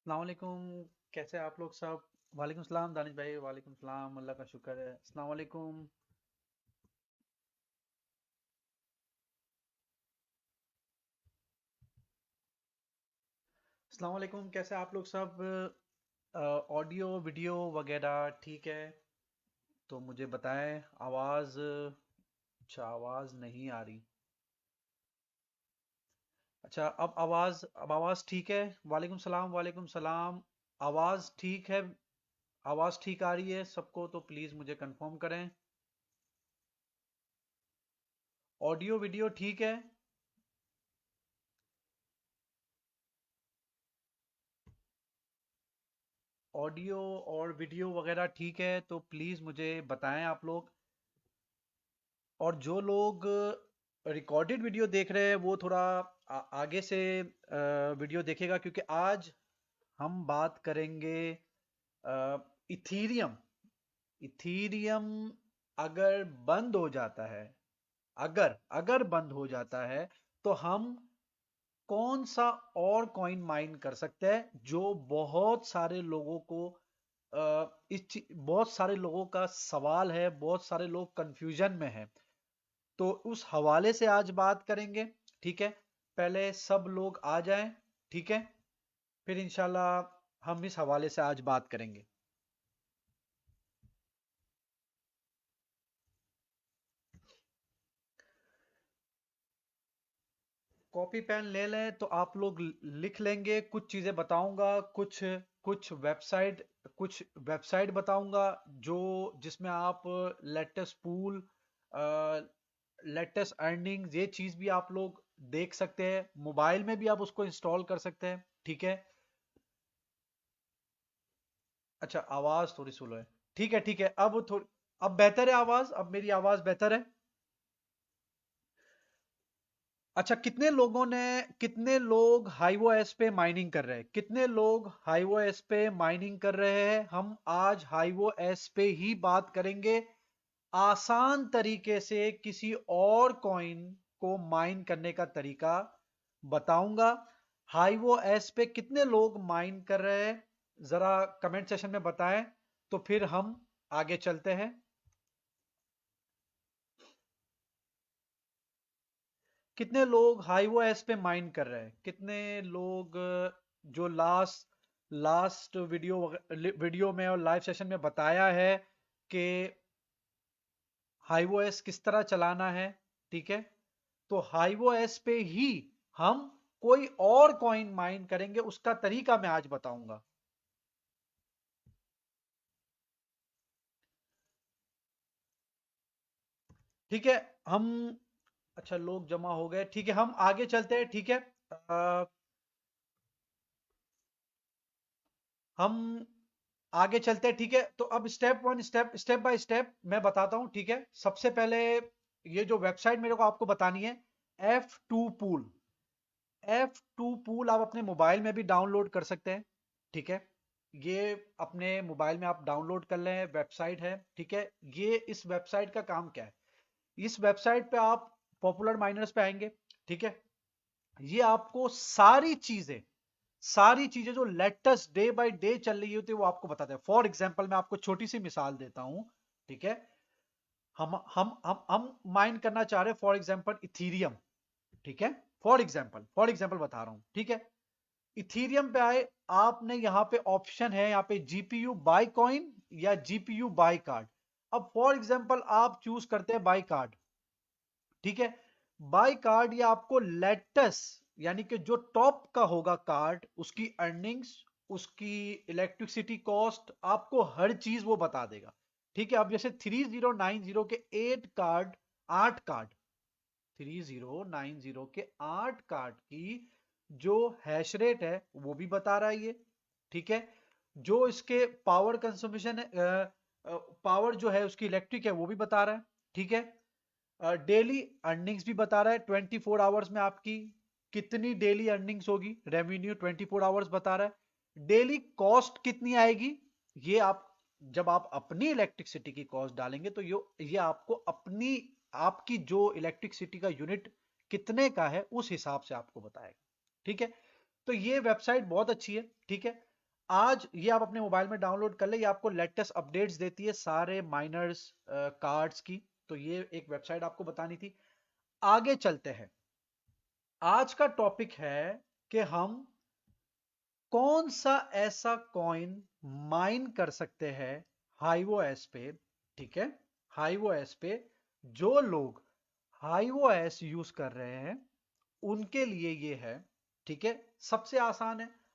अस्सलाम वालेकुम। कैसे हैं आप लोग सब? वालेकुम सलाम दानिश भाई। वालेकुम सलाम, अल्लाह का शुक्र है। अस्सलाम वालेकुम। अस्सलाम वालेकुम। कैसे हैं आप लोग सब? ऑडियो वीडियो वगैरह ठीक है? तो मुझे बताएं। आवाज़, अच्छा आवाज़ नहीं आ रही। अच्छा, अब आवाज़ ठीक है? वालेकुम सलाम, वालेकुम सलाम। आवाज़ ठीक है? आवाज़ ठीक आ रही है सबको? तो प्लीज़ मुझे कंफर्म करें। ऑडियो वीडियो ठीक है? ऑडियो और वीडियो वगैरह ठीक है तो प्लीज़ मुझे बताएं आप लोग। और जो लोग रिकॉर्डेड वीडियो देख रहे हैं वो थोड़ा आगे से वीडियो देखेगा, क्योंकि आज हम बात करेंगे इथीरियम। इथीरियम अगर बंद हो जाता है, अगर अगर बंद हो जाता है तो हम कौन सा और कॉइन माइन कर सकते हैं, जो बहुत सारे लोगों को बहुत सारे लोगों का सवाल है, बहुत सारे लोग कंफ्यूजन में हैं। तो उस हवाले से आज बात करेंगे। ठीक है, पहले सब लोग आ जाएं। ठीक है, फिर इंशाल्लाह हम इस हवाले से आज बात करेंगे। कॉपी पेन ले लें तो आप लोग लिख लेंगे। कुछ चीज़ें बताऊंगा, कुछ वेबसाइट कुछ वेबसाइट बताऊंगा जो जिसमें आप लेटेस्ट पूल, लेटेस्ट अर्निंग्स, ये चीज़ भी आप लोग देख सकते हैं। मोबाइल में भी आप उसको इंस्टॉल कर सकते हैं। ठीक है। अच्छा, आवाज़ थोड़ी स्लो है। ठीक है, ठीक है। अब बेहतर है आवाज़? अब मेरी आवाज़ बेहतर है? अच्छा, कितने लोग हाईवो एस पे माइनिंग कर रहे हैं? कितने लोग हाईवो एस पे माइनिंग कर रहे हैं? हम आज हाईवो एस पे ही बात करेंगे। आसान तरीके से किसी और कॉइन को माइन करने का तरीका बताऊंगा। हाईवो एस पे कितने लोग माइन कर रहे हैं, जरा कमेंट सेशन में बताएं, तो फिर हम आगे चलते हैं। कितने लोग हाईवो एस पे माइन कर रहे हैं? कितने लोग जो लास्ट वीडियो में और लाइव सेशन में बताया है कि हाईवो एस किस तरह चलाना है? ठीक है, तो हाईवो एस पे ही हम कोई और कॉइन माइन करेंगे, उसका तरीका मैं आज बताऊंगा। ठीक है। हम अच्छा, लोग जमा हो गए। ठीक है, हम आगे चलते हैं। ठीक है। अ, हम आगे चलते हैं। ठीक है, तो अब स्टेप बाय स्टेप मैं बताता हूं। ठीक है, सबसे पहले ये जो वेबसाइट मेरे को आपको बतानी है, F2 पूल। F2 पूल आप अपने मोबाइल में भी डाउनलोड कर सकते हैं। ठीक है, ये अपने मोबाइल में आप डाउनलोड कर लें, वेबसाइट है। ठीक है, ये इस वेबसाइट का काम क्या है? इस वेबसाइट पे आप पॉपुलर माइनर्स पे आएंगे। ठीक है, ये आपको सारी चीजें जो लेटेस्ट डे बाय डे चल रही होती है वो आपको बताते हैं। फॉर एग्जांपल, मैं आपको छोटी सी मिसाल देता हूं। ठीक है, हम माइंड करना चाह रहे हैं फॉर एग्जांपल इथीरियम। ठीक है, फॉर एग्जांपल बता रहा हूं। ठीक है, इथीरियम पे आए। आपने यहां पे ऑप्शन है, यहां पे जीपीयू बाय कॉइन या जीपीयू बाय कार्ड। अब फॉर एग्जांपल आप चूज करते हैं बाय कार्ड। ठीक है, बाय कार्ड ये आपको लेटेस्ट, यानी कि जो टॉप का होगा कार्ड, उसकी अर्निंग्स, उसकी इलेक्ट्रिसिटी कॉस्ट, आपको हर चीज वो बता देगा। ठीक है, अब जैसे 3090 के 8 कार्ड 3090 के 8 कार्ड की जो हैश रेट है वो भी बता रहा है ये। ठीक है, जो इसके पावर कंजम्पशन है, पावर जो है उसकी इलेक्ट्रिक है वो भी बता रहा है। ठीक है, डेली अर्निंग्स भी बता रहा है, 24 आवर्स में आपकी कितनी डेली अर्निंग्स होगी, रेवेन्यू 24 आवर्स बता रहा है। डेली कॉस्ट कितनी आएगी, ये आप जब आप अपनी इलेक्ट्रिसिटी की कॉस्ट डालेंगे तो ये आपको अपनी आपकी जो इलेक्ट्रिसिटी का यूनिट कितने का है उस हिसाब से आपको बताएगा। ठीक है, तो ये वेबसाइट बहुत अच्छी है। ठीक है, आज ये आप अपने मोबाइल में डाउनलोड कर ले, ये आपको लेटेस्ट अपडेट्स देती है सारे माइनर्स कार्ड्स की। तो ये एक वेबसाइट आपको बतानी थी। आगे चलते हैं। आज का टॉपिक है कि हम कौन सा ऐसा कॉइन माइन कर सकते हैं हाइवो एस पे, ठीक है, हाइवो एस पे। जो लोग हाइवो एस यूज कर रहे हैं उनके लिए ये है, ठीक है। सबसे आसान है,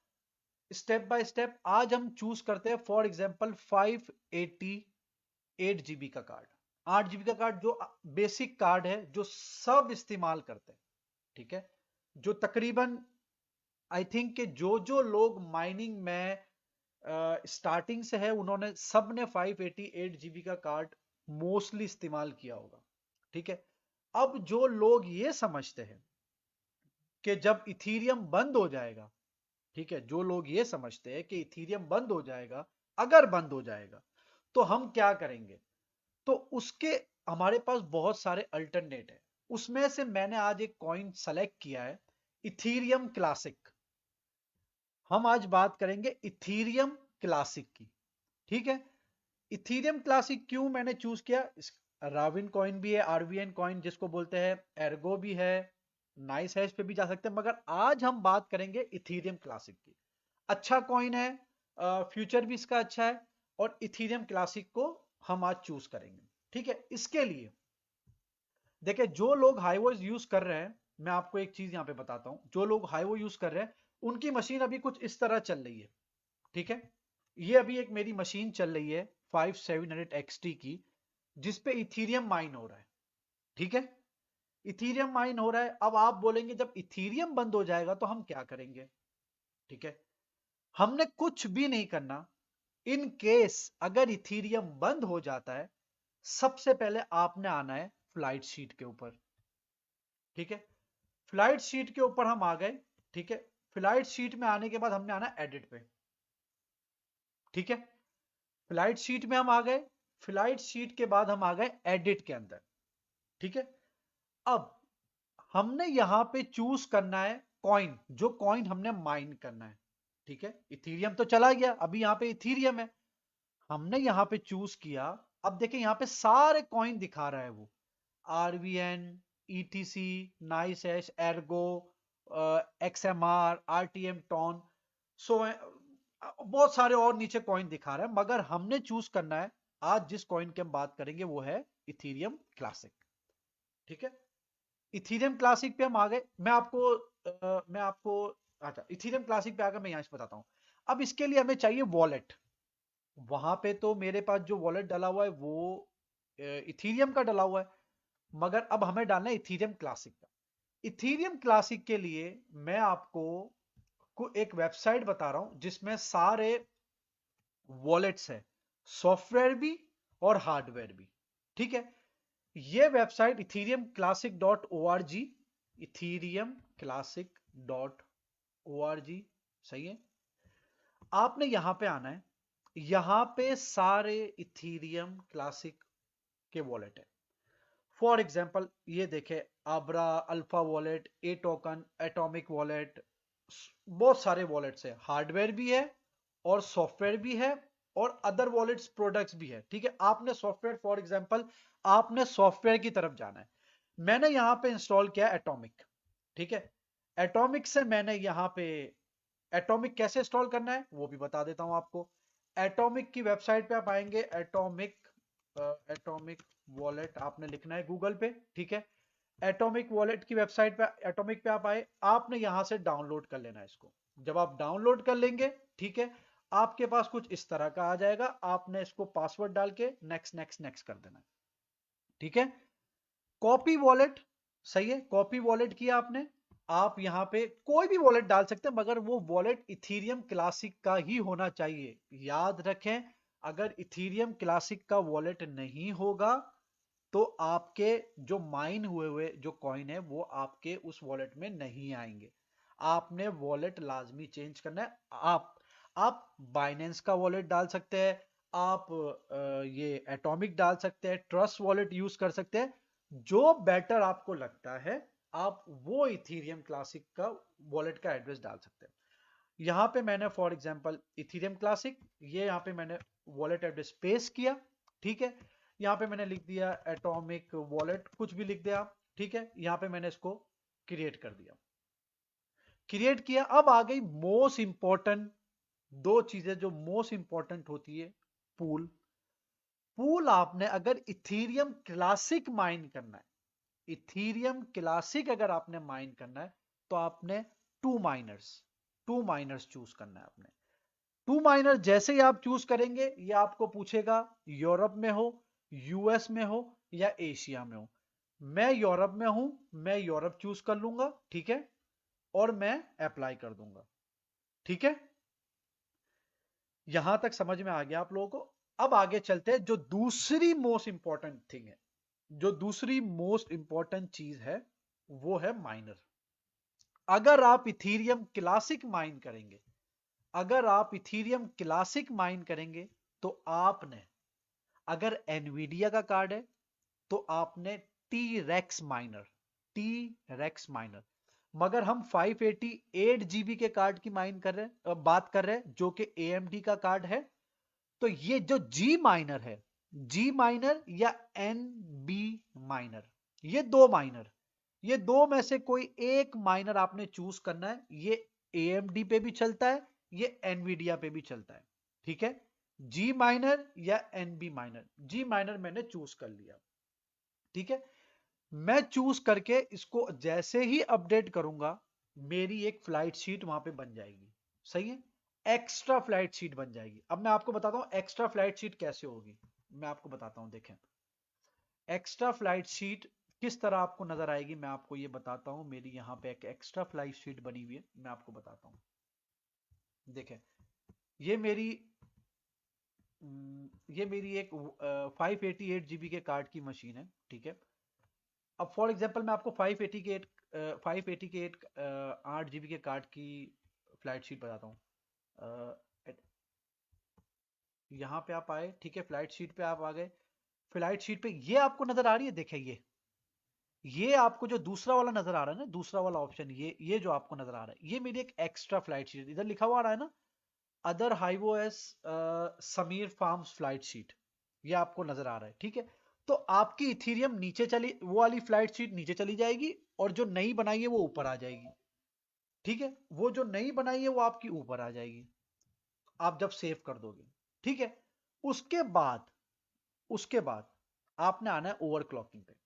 स्टेप बाय स्टेप आज हम चूज करते हैं। फॉर एग्जांपल 588 GB का कार्ड, 8 GB का कार्ड, जो बेसिक कार्ड है जो सब इस्तेमाल करते हैं, ठीक है। जो तकरीबन आई थिंक कि जो लोग माइनिंग में स्टार्टिंग से है उन्होंने सब ने 588 GB का कार्ड मोस्टली इस्तेमाल किया होगा, ठीक है। अब जो लोग ये समझते हैं कि जब इथीरियम बंद हो जाएगा, ठीक है, जो लोग ये समझते हैं कि इथीरियम बंद हो जाएगा, अगर बंद हो जाएगा तो हम क्या करेंगे, तो उसके हमारे पास बहुत सारे अल्टरनेट है। उसमें से मैंने आज एक कॉइन सेलेक्ट किया है, इथीरियम क्लासिक। हम आज बात करेंगे इथीरियम क्लासिक की, ठीक है। इथीरियम क्लासिक क्यों मैंने चूज किया, राविन कॉइन भी है, आरवीएन कॉइन जिसको बोलते हैं, एर्गो भी है, नाइस हैश पे भी जा सकते हैं, मगर आज हम बात करेंगे इथीरियम क्लासिक की। अच्छा कॉइन है, फ्यूचर भी इसका अच्छा है, और इथीरियम क्लासिक को हम आज चूज करेंगे, ठीक है। इसके लिए देखिए, जो लोग हाइवो यूज कर रहे हैं, मैं आपको एक चीज यहां पे बताता हूं, जो लोग हाइवो यूज कर रहे हैं उनकी मशीन अभी कुछ इस तरह चल रही है, ठीक है। ये अभी एक मेरी मशीन चल रही है 5700 XT की, जिसपे इथीरियम माइन हो रहा है, ठीक है। इथीरियम माइन हो रहा है। अब आप बोलेंगे जब इथीरियम बंद हो जाएगा तो हम क्या करेंगे, ठीक है। हमने कुछ भी नहीं करना। इन केस अगर इथीरियम बंद हो जाता है, सबसे पहले आपने आना है फ्लाइट शीट के ऊपर, ठीक है। फ्लाइट शीट के ऊपर हम आ गए, ठीक है। फ्लाइट शीट में आने के बाद हमने आना एडिट पे, ठीक है। फ्लाइट शीट में हम आ गए, फ्लाइट शीट के बाद हम आ गए एडिट के अंदर, ठीक है। अब हमने यहां पे चूज करना है कॉइन, जो कॉइन हमने माइन करना है, ठीक है। इथीरियम तो चला गया, अभी यहां पे इथीरियम है, हमने यहां पे चूज किया। अब देखिए यहां पे सारे कॉइन दिखा रहा है वो, आरवीएन, ईटीसी, नाइस एश, एर्गो, एक्सएमआर, आरटीएम टॉन, सो बहुत सारे और नीचे कॉइन दिखा रहा है, मगर हमने चूज करना है आज जिस कॉइन की हम बात करेंगे वो है इथीरियम क्लासिक, ठीक है। इथीरियम क्लासिक पे हम आ गए। मैं आपको अच्छा, इथीरियम क्लासिक पे आकर मैं यहां से बताता हूं। अब इसके लिए हमें चाहिए वॉलेट। वहां पे तो मेरे पास जो वॉलेट डाला हुआ है वो इथीरियम का डाला हुआ है, मगर अब हमें डालना है इथीरियम क्लासिक का। इथीरियम क्लासिक के लिए मैं आपको एक वेबसाइट बता रहा हूं जिसमें सारे वॉलेट्स है, सॉफ्टवेयर भी और हार्डवेयर भी, ठीक है। ये website Ethereum Classic dot O R G, Ethereum Classic dot O R G, सही है। आपने यहां पे आना है, यहां पे सारे इथीरियम क्लासिक के वॉलेट है। फॉर एग्जाम्पल ये देखे, आब्रा, alpha wallet, A token, atomic wallet, बहुत सारे वॉलेट्स है, हार्डवेयर भी है और सॉफ्टवेयर भी है और अदर वॉलेट्स प्रोडक्ट्स भी है, ठीक है। आपने सॉफ्टवेयर, फॉर एग्जांपल आपने सॉफ्टवेयर की तरफ जाना है। मैंने यहां पे इंस्टॉल किया एटॉमिक, ठीक है। एटॉमिक से मैंने यहां पे, एटॉमिक कैसे इंस्टॉल करना है वो भी बता देता हूं आपको। एटॉमिक की वेबसाइट पे आप आएंगे, एटॉमिक, एटॉमिक वॉलेट आपने लिखना है गूगल पे, ठीक है। एटॉमिक वॉलेट की वेबसाइट पे, एटॉमिक पे आप आए, आपने यहां से डाउनलोड कर लेना है इसको। जब आप डाउनलोड कर लेंगे, ठीक है, आपके पास कुछ इस तरह का आ जाएगा। आपने इसको पासवर्ड डाल के नेक्स्ट नेक्स्ट नेक्स्ट कर देना है, ठीक है। कॉपी वॉलेट, सही है, कॉपी वॉलेट किया आपने। आप यहां पे कोई भी वॉलेट डाल सकते हैं, मगर वो वॉलेट इथीरियम क्लासिक का ही होना चाहिए। याद रखें, अगर इथीरियम क्लासिक का वॉलेट नहीं होगा तो आपके जो माइन हुए हुए जो कॉइन है वो आपके उस वॉलेट में नहीं आएंगे। आपने वॉलेट लाजमी चेंज करना है। आप बाइनेंस का वॉलेट डाल सकते हैं, आप ये एटॉमिक डाल सकते हैं, ट्रस्ट वॉलेट यूज कर सकते हैं, जो बेटर आपको लगता है आप वो इथीरियम क्लासिक का वॉलेट का एड्रेस डाल सकते हैं। यहां पे मैंने फॉर एग्जांपल इथीरियम क्लासिक, ये यहां पे मैंने वॉलेट एड्रेस पेस्ट किया, ठीक है। यहां पे मैंने लिख दिया एटॉमिक वॉलेट, कुछ भी लिख दिया आप, ठीक है। यहां पे मैंने इसको क्रिएट कर दिया, क्रिएट किया। अब आ गई मोस्ट इंपॉर्टेंट दो चीजें जो मोस्ट इंपॉर्टेंट होती है, पूल। पूल आपने अगर इथीरियम क्लासिक माइन करना है, इथीरियम क्लासिक अगर आपने माइन करना है, तो आपने टू माइनर्स चूज करना है आपने। टू माइनर जैसे ही आप चूज करेंगे, ये आपको पूछेगा यूरोप में हो, यूएस में हो या एशिया में हो। मैं यूरोप में हूं, मैं यूरोप चूज कर लूंगा, ठीक है, और मैं अप्लाई कर दूंगा, ठीक है। यहां तक समझ में आ गया आप लोगों को। अब आगे चलते हैं, जो दूसरी मोस्ट इंपॉर्टेंट थिंग है, जो दूसरी मोस्ट इंपॉर्टेंट चीज है, वो है माइनर। अगर आप इथीरियम क्लासिक माइन करेंगे, अगर आप इथीरियम क्लासिक माइन करेंगे, तो आपने, अगर एनवीडिया का कार्ड है, तो आपने T Rex miner, T Rex miner. मगर हम 588 जीबी के कार्ड की माइन कर रहे हैं, बात कर रहे हैं, जो कि एएमडी का कार्ड है। तो ये जो जी माइनर है, जी माइनर या एन बी माइनर, ये दो माइनर, ये दो में से कोई एक माइनर आपने चूज करना है। ये एएमडी पे भी चलता है, ये एनवीडिया पे भी चलता है, ठीक है। जी माइनर या एनबी माइनर, जी माइनर मैंने चूज कर लिया, ठीक है। मैं चूज करके इसको जैसे ही अपडेट करूंगा, मेरी एक फ्लाइट शीट वहां पे बन जाएगी, सही है। एक्स्ट्रा फ्लाइट शीट बन जाएगी। अब मैं आपको बताता हूं एक्स्ट्रा फ्लाइट शीट कैसे होगी, मैं आपको बताता हूं, देखें। एक्स्ट्रा फ्लाइट शीट किस तरह आपको नजर आएगी, मैं आपको ये बताता हूं। मेरी यहां पे एक एक्स्ट्रा फ्लाइट शीट बनी हुई है, मैं आपको बताता हूं। देखें, ये मेरी ये मेरी एक 588 जीबी के कार्ड की मशीन है, ठीक है। अब फॉर एग्जांपल मैं आपको 580 के 8 जीबी के कार्ड की फ्लाइट शीट बताता हूँ। यहाँ पे आप आए, ठीक है, फ्लाइट शीट पे आप आ गए। फ्लाइट शीट पे ये आपको नजर आ रही है, देखें ये आपको जो दूसरा वाला नजर आ रहा है ना, दूसरा वाला ऑप्शन, ये जो आपको नजर आ रहा है, ये मेरी एक एक्स्ट्रा फ्लाइट शीट, इधर लिखा हुआ आ रहा है ना, अदर हाईओएस समीर फार्म्स फ्लाइट शीट, ये आपको नजर आ रहा है, ठीक है। तो आपकी इथीरियम नीचे चली, वो वाली फ्लाइट शीट नीचे चली जाएगी, और जो नई बनाई है वो ऊपर आ जाएगी, ठीक है। वो जो नई बनाई है वो आपकी ऊपर आ जाएगी, आप जब सेव कर दोगे, ठीक है। उसके बाद, उसके बाद आपने आना है ओवरक्लॉकिंग पे।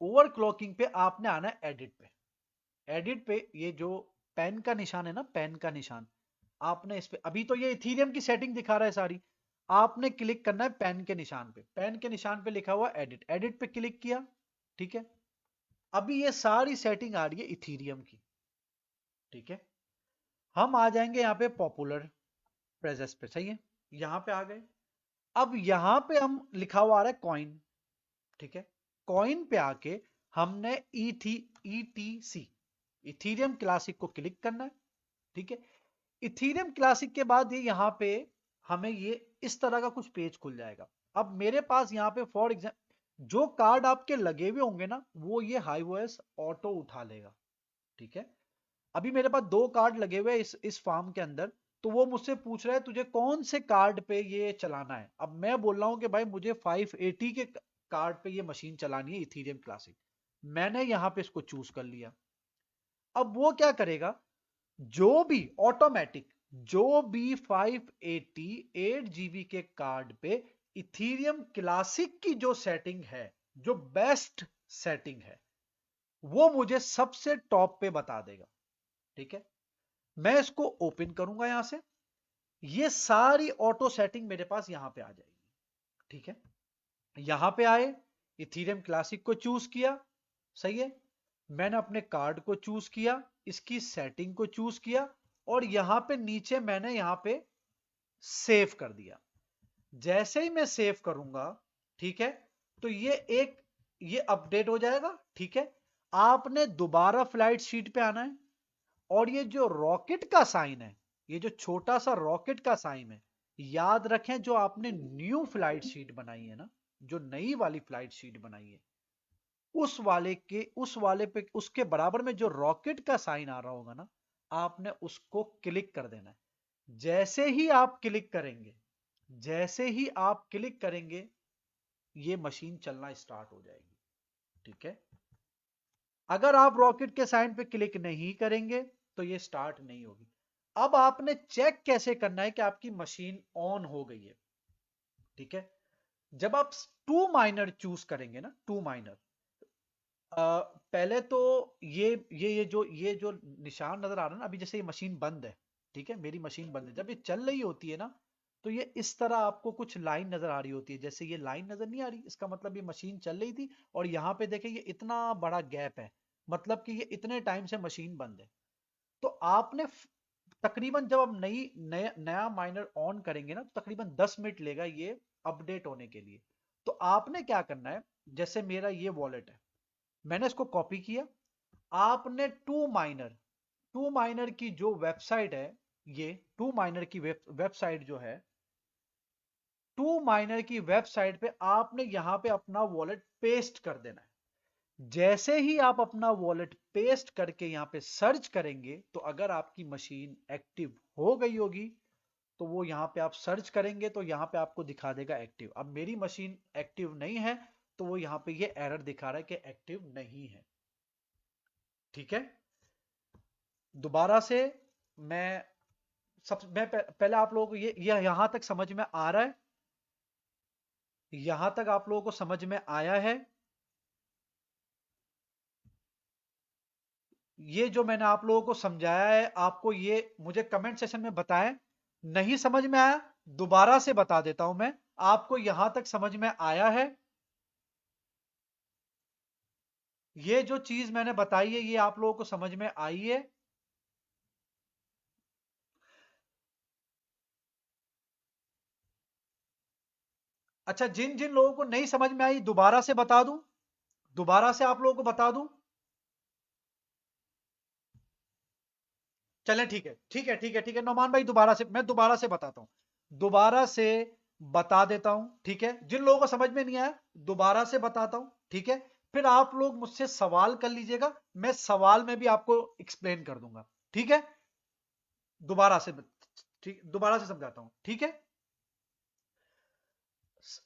ओवरक्लॉकिंग पे आपने आना है एडिट पे। एडिट पे ये जो पेन का निशान है ना, पेन का निशान, आपने इस पे, अभी तो ये इथीरियम की सेटिंग दिखा रहा है सारी, आपने क्लिक करना है पेन के निशान पे। पेन के निशान पे लिखा हुआ एडिट, एडिट पे क्लिक किया, ठीक है। अभी ये सारी सेटिंग आ रही है इथीरियम की, ठीक है। हम आ जाएंगे यहाँ पे पॉपुलर प्रेजेस पे, सही है। यहाँ पे आ गए। अब यहाँ पे हम लिखा हुआ आ रहा है कॉइन, ठीक है। कॉइन पे आके हमने ईटीसी, इथीरियम क्लासिक को क्लिक करना है, ठीक है। इथीरियम क्लासिक के बाद ये यहाँ पे हमें ये इस तरह का कुछ पेज खुल जाएगा। अब मेरे पास यहाँ पे फॉर एग्जाम्पल जो कार्ड आपके लगे हुए होंगे ना, वो ये हाईओएस ऑटो उठा लेगा, ठीक है। अभी मेरे पास दो कार्ड लगे हुए इस फार्म के अंदर, तो वो मुझसे पूछ रहा है तुझे कौन से कार्ड पे ये चलाना है। अब मैं बोल रहा हूं कि भाई मुझे 580 के कार्ड पे ये मशीन चलानी है इथीरियम क्लासिक। मैंने यहां पे इसको चूज कर लिया। अब वो क्या करेगा, जो भी ऑटोमेटिक, जो भी 588 जीबी के कार्ड पे इथीरियम क्लासिक की जो सेटिंग है, जो बेस्ट सेटिंग है, वो मुझे सबसे टॉप पे बता देगा, ठीक है। मैं इसको ओपन करूंगा यहां से, ये सारी ऑटो सेटिंग मेरे पास यहां पे आ जाएगी, ठीक है। यहां पे आए, इथीरियम क्लासिक को चूज किया, सही है। मैंने अपने कार्ड को चूज किया, इसकी सेटिंग को चूज किया, और यहां पे नीचे मैंने यहां पे सेव कर दिया। जैसे ही मैं सेव करूंगा, ठीक है, तो ये अपडेट हो जाएगा, ठीक है। आपने दोबारा फ्लाइट शीट पे आना है, और ये जो रॉकेट का साइन है, ये जो छोटा सा रॉकेट का साइन है, याद रखें जो आपने न्यू फ्लाइट शीट बनाई है ना, जो नई वाली फ्लाइट शीट बनाई है, उस वाले पे उसके बराबर में जो रॉकेट का साइन आ रहा होगा ना, आपने उसको क्लिक कर देना है। जैसे ही आप क्लिक करेंगे, जैसे ही आप क्लिक करेंगे, ये मशीन चलना स्टार्ट हो जाएगी। ठीक है। अगर आप रॉकेट के साइन पे क्लिक नहीं करेंगे तो ये स्टार्ट नहीं होगी। अब आपने चेक कैसे करना है कि आपकी मशीन ऑन हो गई है। ठीक है। जब आप टू माइनर चूज करेंगे ना, टू माइनर, पहले तो ये जो निशान नजर आ रहा है ना, अभी जैसे ये मशीन बंद है, ठीक है, मेरी मशीन बंद है, जब ये चल रही होती है ना, तो ये इस तरह आपको कुछ लाइन नजर आ रही होती है, जैसे ये लाइन नजर नहीं आ रही, इसका मतलब ये मशीन चल रही थी, और यहाँ पे देखें ये इतना बड़ा गैप है, मतलब कि ये इतने टाइम से मशीन बंद है। तो आपने तकरीबन जब आप नया माइनर ऑन करेंगे ना, तो तकरीबन 10 मिनट लेगा ये अपडेट होने के लिए। तो आपने क्या करना है, जैसे मेरा ये वॉलेट है, मैंने इसको कॉपी किया, आपने टू माइनर की जो वेबसाइट है, ये टू माइनर की वेबसाइट जो है, टू माइनर की वेबसाइट पे आपने यहां पे अपना वॉलेट पेस्ट कर देना है। जैसे ही आप अपना वॉलेट पेस्ट करके यहां पे सर्च करेंगे, तो अगर आपकी मशीन एक्टिव हो गई होगी, तो वो यहां पे आप सर्च करेंगे तो यहां पे आपको दिखा देगा एक्टिव। अब मेरी मशीन एक्टिव नहीं है, तो वो यहां पे ये एरर दिखा रहा है कि एक्टिव नहीं है। ठीक है। दोबारा से मैं पहले आप लोगों को ये यहां तक समझ में आ रहा है? यहां तक आप लोगों को समझ में आया है? ये जो मैंने आप लोगों को समझाया है, आपको ये मुझे कमेंट सेशन में बताएं। नहीं समझ में आया, दोबारा से बता देता हूं मैं। आपको यहां तक समझ में आया है? ये जो चीज मैंने बताई है, ये आप लोगों को समझ में आई है? अच्छा, जिन जिन लोगों को नहीं समझ में आई, दोबारा से बता दूं? दोबारा से आप लोगों को बता दूं? चलें, ठीक है, ठीक है, ठीक है, ठीक है, नौमान भाई, दोबारा से बताता हूं, दोबारा से बता देता हूं। ठीक है, जिन लोगों को समझ में नहीं आया, दोबारा से बताता हूं। ठीक है। फिर आप लोग मुझसे सवाल कर लीजिएगा, मैं सवाल में भी आपको एक्सप्लेन कर दूंगा। ठीक है। दोबारा से, ठीक, दोबारा से समझाता हूं। ठीक है।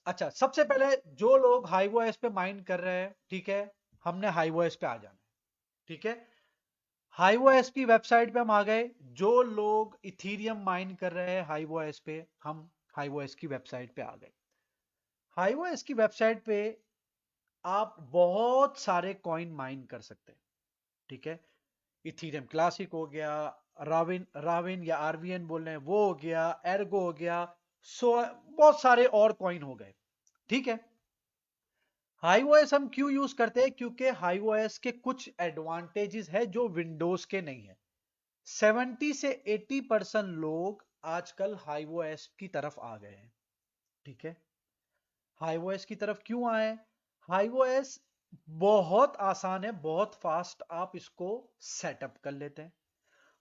अच्छा, सबसे पहले जो लोग हाई वॉइस पे माइंड कर रहे हैं, ठीक है, हमने हाई वॉइस पे आ जाना है। ठीक है। हाईओएस की वेबसाइट पे हम आ गए। जो लोग इथीरियम माइन कर रहे हैं हाईओएस पे, हम हाईओएस की वेबसाइट पे आ गए। हाईओएस की वेबसाइट पे आप बहुत सारे कॉइन माइन कर सकते हैं। ठीक है। इथीरियम क्लासिक हो गया, राविन राविन या आरवीएन बोल रहे हैं वो हो गया, एर्गो हो गया, सो बहुत सारे और कॉइन हो गए। ठीक है। हाईओएस हम क्यों यूज करते हैं? क्योंकि हाईओएस के कुछ एडवांटेजेस है जो विंडोज के नहीं है। 70 से 80% लोग आजकल हाईओएस की तरफ आ गए हैं। ठीक है। हाईओएस की तरफ क्यों आए? हाईओएस बहुत आसान है, बहुत फास्ट, आप इसको सेटअप कर लेते हैं।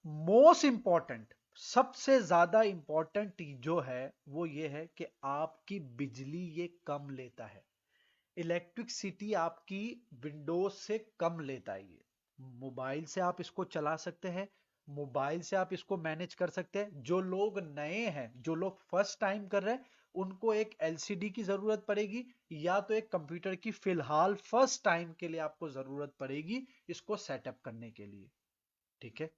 मोस्ट इंपॉर्टेंट, सबसे ज्यादा इंपॉर्टेंट जो है वो ये है कि आपकी बिजली ये कम लेता है। इलेक्ट्रिसिटी आपकी विंडोज से कम लेता है ये। मोबाइल से आप इसको चला सकते हैं, मोबाइल से आप इसको मैनेज कर सकते हैं। जो लोग नए हैं, जो लोग फर्स्ट टाइम कर रहे हैं, उनको एक एलसीडी की जरूरत पड़ेगी, या तो एक कंप्यूटर की फिलहाल फर्स्ट टाइम के लिए आपको जरूरत पड़ेगी इसको सेटअप करने के लिए। ठीक है।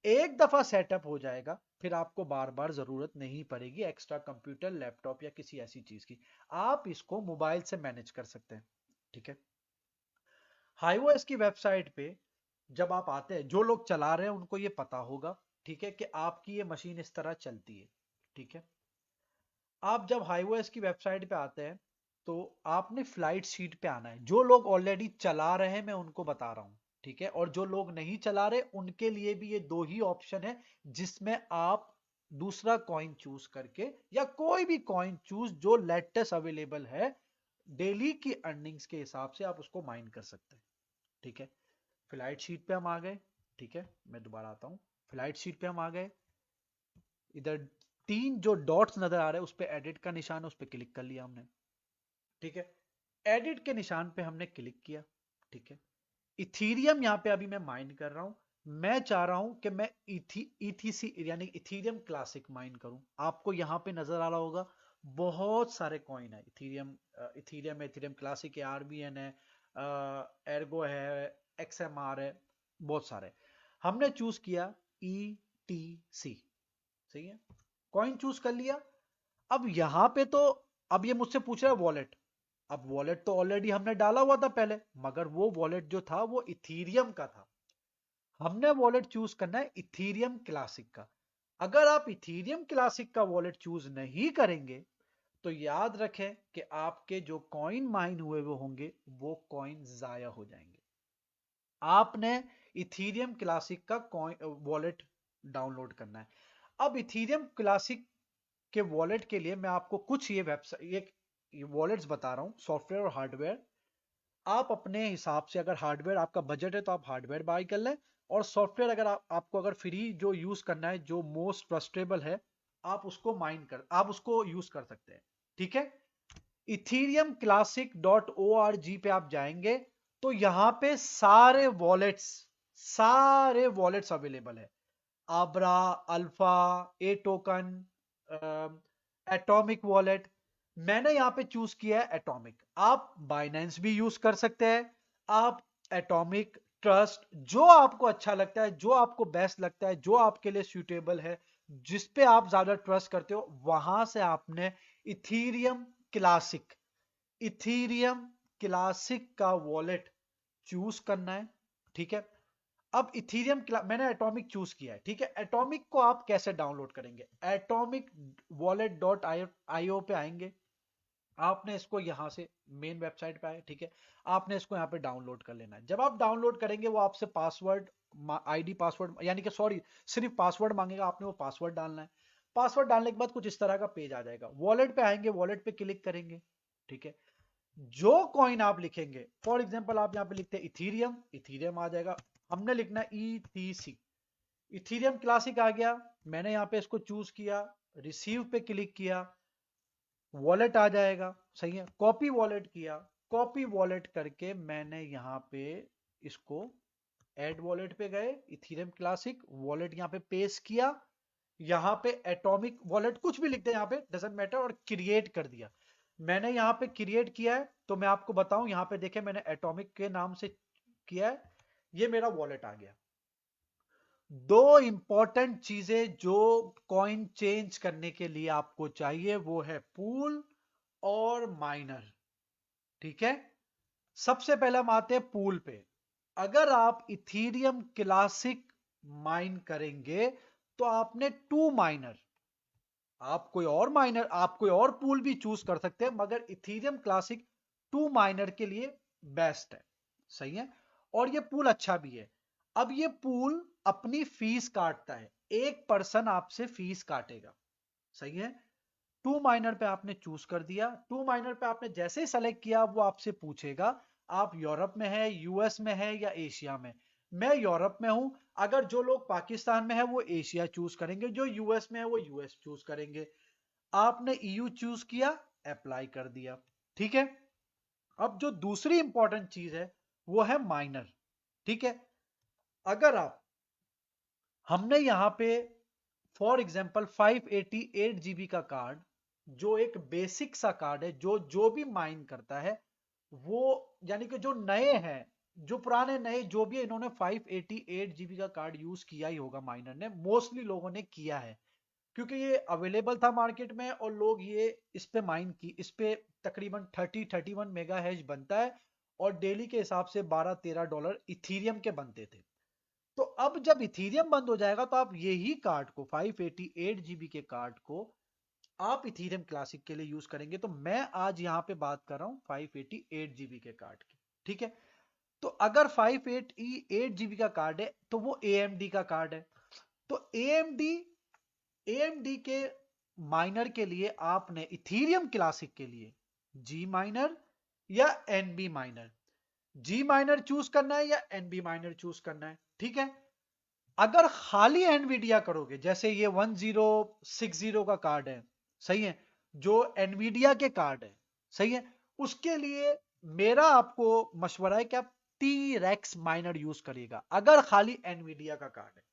एक दफा सेटअप हो जाएगा, फिर आपको बार बार जरूरत नहीं पड़ेगी एक्स्ट्रा कंप्यूटर, लैपटॉप या किसी ऐसी चीज की। आप इसको मोबाइल से मैनेज कर सकते हैं। ठीक है। हाईओएस की वेबसाइट पे जब आप आते हैं, जो लोग चला रहे हैं उनको ये पता होगा, ठीक है, कि आपकी ये मशीन इस तरह चलती है। ठीक है। आप जब हाईओएस की वेबसाइट पे आते हैं, तो आपने फ्लाइट शीट पे आना है। जो लोग ऑलरेडी चला रहे हैं मैं उनको बता रहा हूं। ठीक है। और जो लोग नहीं चला रहे उनके लिए भी ये दो ही ऑप्शन है, जिसमें आप दूसरा कॉइन चूज करके, या कोई भी कॉइन चूज जो लेटेस्ट अवेलेबल है, डेली की अर्निंग्स के हिसाब से आप उसको माइन कर सकते हैं। ठीक है। फ्लाइट शीट पे हम आ गए। ठीक है। मैं दोबारा आता हूं। फ्लाइट शीट पे हम आ गए। इधर तीन जो डॉट्स नजर आ रहे हैं उस पे एडिट का निशान है, उस पे क्लिक कर लिया हमने। ठीक है। एडिट के निशान पे हमने क्लिक किया। ठीक है। इथीरियम यहां पे अभी मैं माइन कर रहा हूं। मैं चाह रहा हूं कि मैं ईथीसी यानी इथीरियम क्लासिक माइन करूं। आपको यहां पे नजर आ रहा होगा बहुत सारे कॉइन है, इथीरियम इथीरियम इथीरियम क्लासिक है, आरबीएन है, एर्गो है, एक्सएमआर है, बहुत सारे। हमने चूज किया ईटीसी, सही है, कॉइन चूज कर लिया। अब यहां पे तो अब ये मुझसे पूछ रहा है वॉलेट। अब वॉलेट तो ऑलरेडी हमने डाला हुआ था पहले, मगर वो वॉलेट जो था वो इथीरियम का था। हमने वॉलेट चूज करना है इथीरियम क्लासिक का। अगर आप इथीरियम क्लासिक का वॉलेट चूज नहीं करेंगे तो याद रखें कि आपके जो कॉइन माइन हुए वो होंगे वो कॉइन जाया हो जाएंगे। आपने इथीरियम क्लासिक का वॉलेट डाउनलोड करना है। अब इथीरियम क्लासिक के वॉलेट के लिए मैं आपको कुछ ये वेबसाइट ये वॉलेट्स बता रहा हूं, सॉफ्टवेयर और हार्डवेयर। आप अपने हिसाब से, अगर हार्डवेयर आपका बजट है तो आप हार्डवेयर बाय कर लें, और सॉफ्टवेयर अगर आपको अगर फ्री जो यूज करना है, जो मोस्ट ट्रस्टेबल है, आप उसको यूज कर सकते हैं। ठीक है, इथीरियम क्लासिक .org पे आप जाएंगे तो यहां पे सारे वॉलेट्स अवेलेबल है। आब्रा, alpha, A token, atomic wallet. मैंने यहां पे चूज किया है एटॉमिक। आप बाइनेंस भी यूज कर सकते हैं, आप एटॉमिक, ट्रस्ट, जो आपको अच्छा लगता है, जो आपको बेस्ट लगता है, जो आपके लिए सूटेबल है, जिस पे आप ज्यादा ट्रस्ट करते हो, वहां से आपने इथीरियम क्लासिक इथीरियम क्लासिक का वॉलेट चूज करना है। ठीक है, अब मैंने एटॉमिक चूज किया है। ठीक है, एटॉमिक को आप कैसे डाउनलोड करेंगे? एटॉमिक वॉलेट डॉट आई ओ पे आएंगे। आपने इसको यहां से मेन वेबसाइट पे आए, ठीक है, आपने इसको यहां पे डाउनलोड कर लेना है। जब आप डाउनलोड करेंगे वो आपसे पासवर्ड, आईडी पासवर्ड, यानी कि सॉरी, सिर्फ पासवर्ड मांगेगा, आपने वो पासवर्ड डालना है। पासवर्ड डालने के बाद कुछ इस तरह का पेज आ जाएगा। वॉलेट पे आएंगे, वॉलेट पे क्लिक करेंगे। ठीक है, जो कॉइन आप लिखेंगे, फॉर एग्जांपल आप यहां पे लिखते हैं इथीरियम, इथीरियम आ जाएगा। हमने लिखना है ईटीसी, इथीरियम क्लासिक आ गया। मैंने यहां पे इसको चूज किया, रिसीव पे क्लिक किया, वॉलेट आ जाएगा। सही है, कॉपी वॉलेट किया, कॉपी वॉलेट करके मैंने यहां पे इसको ऐड वॉलेट पे गए, इथीरियम क्लासिक वॉलेट यहां पे पेस्ट किया, यहां पे एटॉमिक वॉलेट कुछ भी लिखते हैं यहां पे, डजेंट मैटर, और क्रिएट कर दिया। मैंने यहां पे क्रिएट किया है, तो मैं आपको बताऊं, यहां पे देखें मैंने एटॉमिक के नाम से किया है, ये मेरा वॉलेट आ गया। दो इंपॉर्टेंट चीजें जो कॉइन चेंज करने के लिए आपको चाहिए वो है पूल और माइनर। ठीक है, सबसे पहले हम आते हैं पूल पे। अगर आप इथीरियम क्लासिक माइन करेंगे तो आपने टू माइनर, आप कोई और पूल भी चूज कर सकते हैं, मगर इथीरियम क्लासिक टू माइनर के लिए बेस्ट है। सही है, और ये पूल अच्छा भी है। अब ये पूल अपनी फीस काटता है, एक पर्सन आपसे फीस काटेगा। सही है, टू माइनर पे आपने चूज कर दिया। टू माइनर पे आपने जैसे ही सेलेक्ट किया वो आपसे पूछेगा आप यूरोप में है, यूएस में है या एशिया में। मैं यूरोप में हूं। अगर जो लोग पाकिस्तान में है वो एशिया चूज करेंगे, जो यूएस में है वो यूएस चूज करेंगे। आपने ईयू चूज किया, अप्लाई कर दिया। ठीक है, अब जो दूसरी इंपॉर्टेंट चीज है वो है माइनर। ठीक है, अगर आप हमने यहां पे फॉर एग्जांपल 588 जीबी का कार्ड, जो एक बेसिक सा कार्ड है, जो जो भी माइन करता है वो, यानी कि जो नए हैं, जो पुराने नए जो भी है, इन्होंने 588 जीबी का कार्ड यूज किया ही होगा। माइनर ने मोस्टली लोगों ने किया है, क्योंकि ये अवेलेबल था मार्केट में, और लोग ये इस पे तकरीबन 30-31 मेगा हैश बनता है, और डेली के हिसाब से $12-13 इथीरियम के बनते थे। तो अब जब इथीरियम बंद हो जाएगा तो आप यही कार्ड को, 588 जीबी के कार्ड को आप इथीरियम क्लासिक के लिए यूज करेंगे। तो मैं आज यहां पे बात कर रहा हूं 588 जीबी के कार्ड की। ठीक है, तो अगर 588 जीबी का कार्ड है तो वो AMD का कार्ड है। तो AMD के माइनर के लिए आपने इथीरियम क्लासिक के लिए जी माइनर या NB miner, G miner choose करना है या एनबी माइनर चूज करना है। ठीक है, अगर खाली एनवीडिया करोगे, जैसे ये 1060 का कार्ड है, सही है, जो एनवीडिया के कार्ड है, सही है, उसके लिए मेरा आपको मशवरा है कि आप T-Rex माइनर यूज करिएगा अगर खाली एनवीडिया का कार्ड है।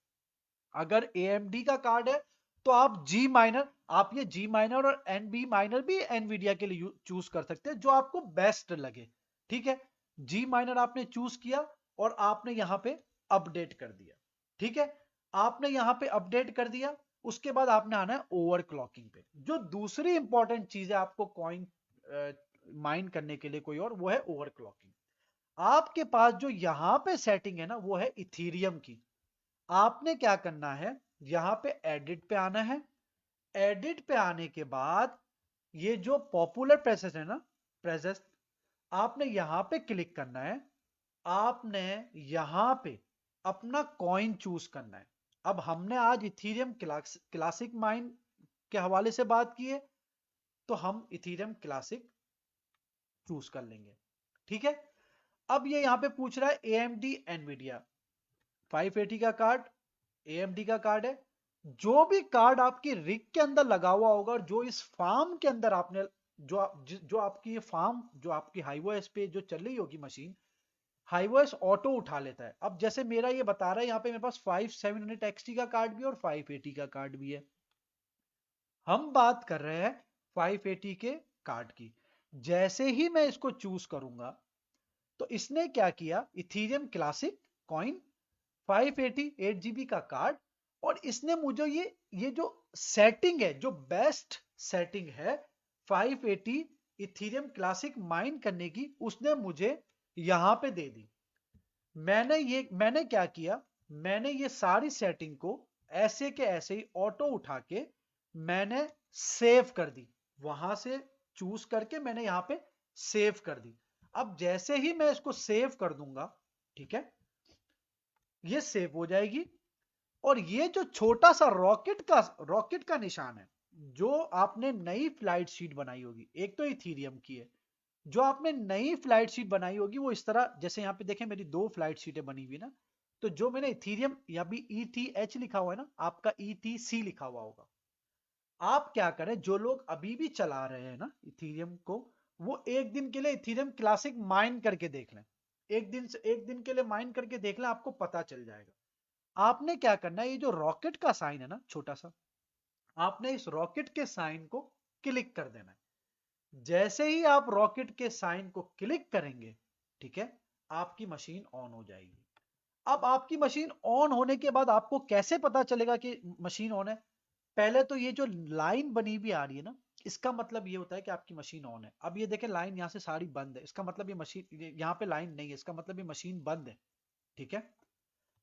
अगर AMD का कार्ड है तो आप G माइनर, आप ये G माइनर और NB माइनर भी एनवीडिया के लिए चूज कर सकते हैं जो आपको बेस्ट लगे। ठीक है, G माइनर आपने चूज किया और आपने यहां पे अपडेट कर दिया। ठीक है, आपने यहां पे अपडेट कर दिया, उसके बाद आपने आना है ओवरक्लॉकिंग पे। जो दूसरी इंपॉर्टेंट चीज है आपको कॉइन माइन करने के लिए कोई और, वो है ओवरक्लॉकिंग। आपके पास जो यहां पे सेटिंग है ना वो है इथीरियम की। आपने क्या करना है, यहां पे एडिट पे आना है। एडिट पे आने के बाद ये जो पॉपुलर प्रेसेस है ना, प्रेसेस, आपने यहां पे क्लिक करना है। आपने यहां पे अपना कॉइन चूज करना है। अब हमने आज इथीरियम क्लासिक माइन के हवाले से बात की है, तो हम इथीरियम क्लासिक चूज कर लेंगे। ठीक है, अब ये यहां पे पूछ रहा है AMD एनवीडिया 580 का कार्ड, AMD का कार्ड है। जो भी कार्ड आपकी रिग के अंदर लगा हुआ होगा और जो इस फार्म के अंदर आपने जो आपकी ये फार्म, जो आपकी हाईवॉइस पे जो चल रही होगी मशीन, हाईवॉइस ऑटो उठा लेता है। अब जैसे मेरा ये बता रहा है यहाँ पे मेरे पास 5700 XT का कार्ड भी है और 580 का कार्ड भी है। हम बात कर रहे हैं 580 के कार्ड की। जैसे ही मैं इसको चूज करूंगा तो इसने क्या किया, इथीरियम क्लासिक कॉइन 580 8GB का कार्ड, और इसने मुझे ये जो सेटिंग है, जो बेस्ट सेटिंग है 580 इथीरियम क्लासिक माइन करने की, उसने मुझे यहां पे दे दी। मैंने क्या किया, मैंने ये सारी सेटिंग को ऐसे के ऐसे ही ऑटो उठा के मैंने सेव कर दी। वहां से चूज करके मैंने यहां पे सेव कर दी। अब जैसे ही मैं इसको सेव कर दूंगा, ठीक है, ये सेव हो जाएगी। और ये जो छोटा सा रॉकेट का निशान है, जो आपने नई फ्लाइट शीट बनाई होगी, एक तो इथीरियम की है, जो आपने नई फ्लाइट शीट बनाई होगी वो इस तरह, जैसे यहां पे देखें मेरी 2 फ्लाइट शीटें बनी हुई ना, तो जो मैंने इथीरियम, या भी ETH लिखा हुआ है ना, आपका ETC लिखा हुआ होगा। आप क्या करें, जो लोग अभी भी चला रहे हैं ना इथीरियम को, वो एक दिन के लिए इथीरियम क्लासिक माइन करके देख लें। एक दिन के लिए माइन करके देख लें, आपको पता चल जाएगा। आपने क्या करना है, ये जो रॉकेट का साइन है ना छोटा सा, आपने इस रॉकेट के साइन को क्लिक कर देना है। जैसे ही आप रॉकेट के साइन को क्लिक करेंगे, ठीक है, आपकी मशीन ऑन हो जाएगी। अब आपकी मशीन ऑन होने के बाद आपको कैसे पता चलेगा कि मशीन ऑन है? पहले तो ये जो लाइन बनी हुई आ रही है ना, इसका मतलब ये होता है कि आपकी मशीन ऑन है। अब ये देखें लाइन यहां से सारी बंद है, इसका मतलब ये मशीन, यहां पे लाइन नहीं है, इसका मतलब ये मशीन बंद है। ठीक है,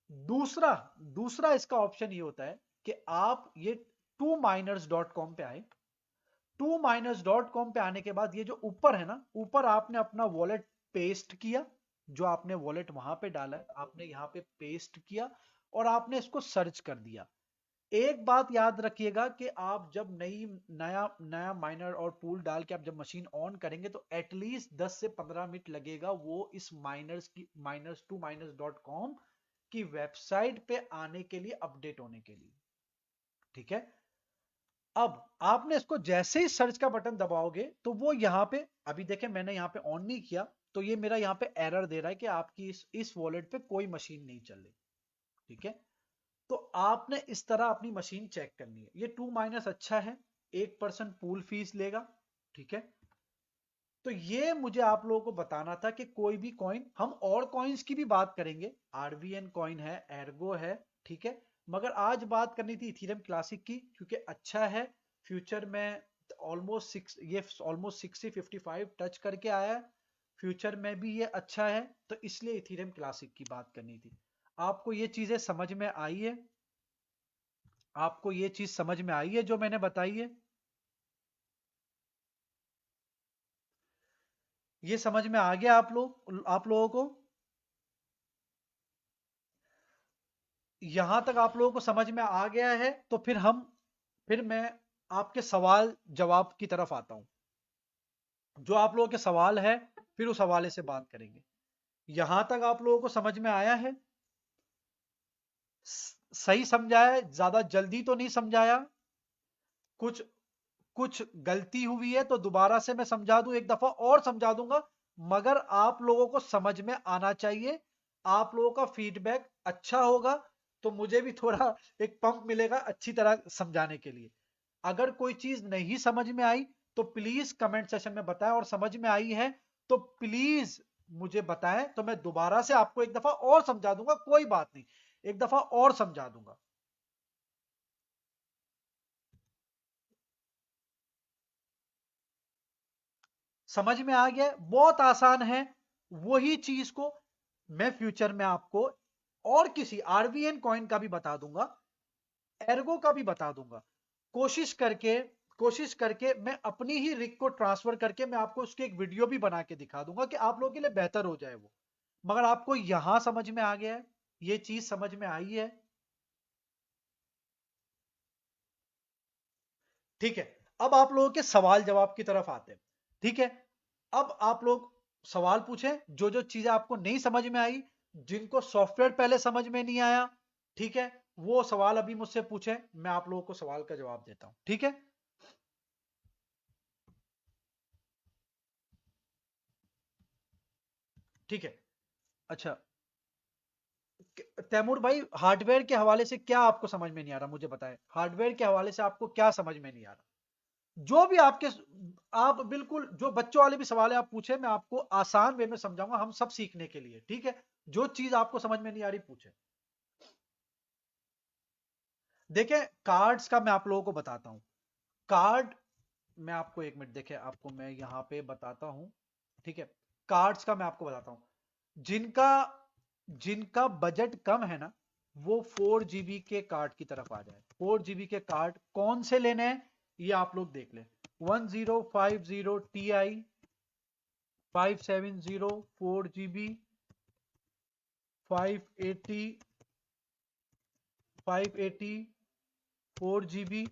दूसरा दूसरा इसका ऑप्शन ये होता है कि आप ये tominers.com पे आए। tominers.com पे आने के बाद ये जो ऊपर है ना, ऊपर आपने अपना वॉलेट पेस्ट किया, जो आपने वॉलेट वहां पे डाला है आपने यहाँ पे पेस्ट किया, और आपने इसको सर्च कर दिया। एक बात याद रखिएगा कि आप जब नया नया माइनर और पूल डाल के आप जब मशीन ऑन करेंगे तो एटलीस्ट 10 से 15 मिनट लगेगा वो इस tominers.com की वेबसाइट पे आने के लिए, अपडेट होने के लिए। ठीक है, अब आपने इसको जैसे ही सर्च का बटन दबाओगे तो वो यहां पे, अभी देखें मैंने यहां पे ऑन नहीं किया तो ये मेरा यहां पे एरर दे रहा है कि आपकी इस वॉलेट पे कोई मशीन नहीं चल रही। ठीक है, तो आपने इस तरह अपनी मशीन चेक करनी है। ये 2 अच्छा है, 1% पूल फीस लेगा। ठीक है, तो ये मुझे आप लोगों को बताना था कि कोई भी कॉइन, हम और कॉइन्स की भी बात करेंगे, RVN कॉइन है, एर्गो है, ठीक है, मगर आज बात करनी थी इथीरियम क्लासिक की, क्योंकि अच्छा है, फ्यूचर में ऑलमोस्ट 6055 टच करके आया है, फ्यूचर में भी ये अच्छा है, तो इसलिए इथीरियम क्लासिक की बात करनी थी। आपको ये चीजें समझ में आई है? आपको ये चीज समझ में आई है जो मैंने बताई है? ये समझ में आ गया आप लोगों को? यहां तक आप लोगों को समझ में आ गया है तो फिर मैं आपके सवाल जवाब की तरफ आता हूं। जो आप लोगों के सवाल है फिर उस हवाले से बात करेंगे। यहां तक आप लोगों को समझ में आया है? सही समझाया? ज्यादा जल्दी तो नहीं समझाया? कुछ कुछ गलती हुई है तो दोबारा से मैं समझा दूं, एक दफा और समझा दूंगा, मगर आप लोगों को समझ में आना चाहिए। आप लोगों का फीडबैक अच्छा होगा तो मुझे भी थोड़ा एक पंप मिलेगा अच्छी तरह समझाने के लिए। अगर कोई चीज नहीं समझ में आई तो प्लीज कमेंट सेशन में बताएं, और समझ में आई है तो प्लीज मुझे बताएं, तो मैं दोबारा से आपको एक दफा और समझा दूंगा, कोई बात नहीं, एक दफा और समझा दूंगा। समझ में आ गया? बहुत आसान है। वही चीज को मैं फ्यूचर में आपको और किसी आरवीएन कॉइन का भी बता दूंगा, एर्गो का भी बता दूंगा। कोशिश करके कोशिश करके मैं अपनी ही रिग को ट्रांसफर करके मैं आपको उसकी एक वीडियो भी बना के दिखा दूंगा कि आप लोगों के लिए बेहतर हो जाए वो। मगर आपको यहां समझ में आ गया है, ये चीज समझ में आई है? ठीक है। अब आप लोगों के सवाल जवाब की तरफ आते हैं। ठीक है। अब आप लोग सवाल पूछें, जो जो चीजें आपको नहीं समझ में आई, जिनको सॉफ्टवेयर पहले समझ में नहीं आया, ठीक है, वो सवाल अभी मुझसे पूछें, मैं आप लोगों को सवाल का जवाब देता हूं। ठीक है। ठीक है। अच्छा, तैमूर भाई, हार्डवेयर के हवाले से क्या आपको समझ में नहीं आ रहा, मुझे बताएं। हार्डवेयर के हवाले से आपको क्या समझ में नहीं आ रहा? जो भी आपके, आप बिल्कुल जो बच्चों वाले भी सवाल है आप पूछे, मैं आपको आसान वे में समझाऊंगा, हम सब सीखने के लिए। ठीक है। जो चीज आपको समझ में नहीं आ रही पूछे। देखें, कार्ड्स का मैं आप लोगों को बताता हूं। कार्ड, मैं आपको एक मिनट देखें, आपको मैं यहां पे बताता हूं। ठीक है। कार्ड्स का मैं आपको बताता हूं। जिनका जिनका बजट कम है ना, वो 4 GB के कार्ड की तरफ आ जाए। 4 GB के कार्ड कौन से लेने हैं, ये आप लोग देख लें। 1050 Ti 570 4 GB, 580 580 4 GB।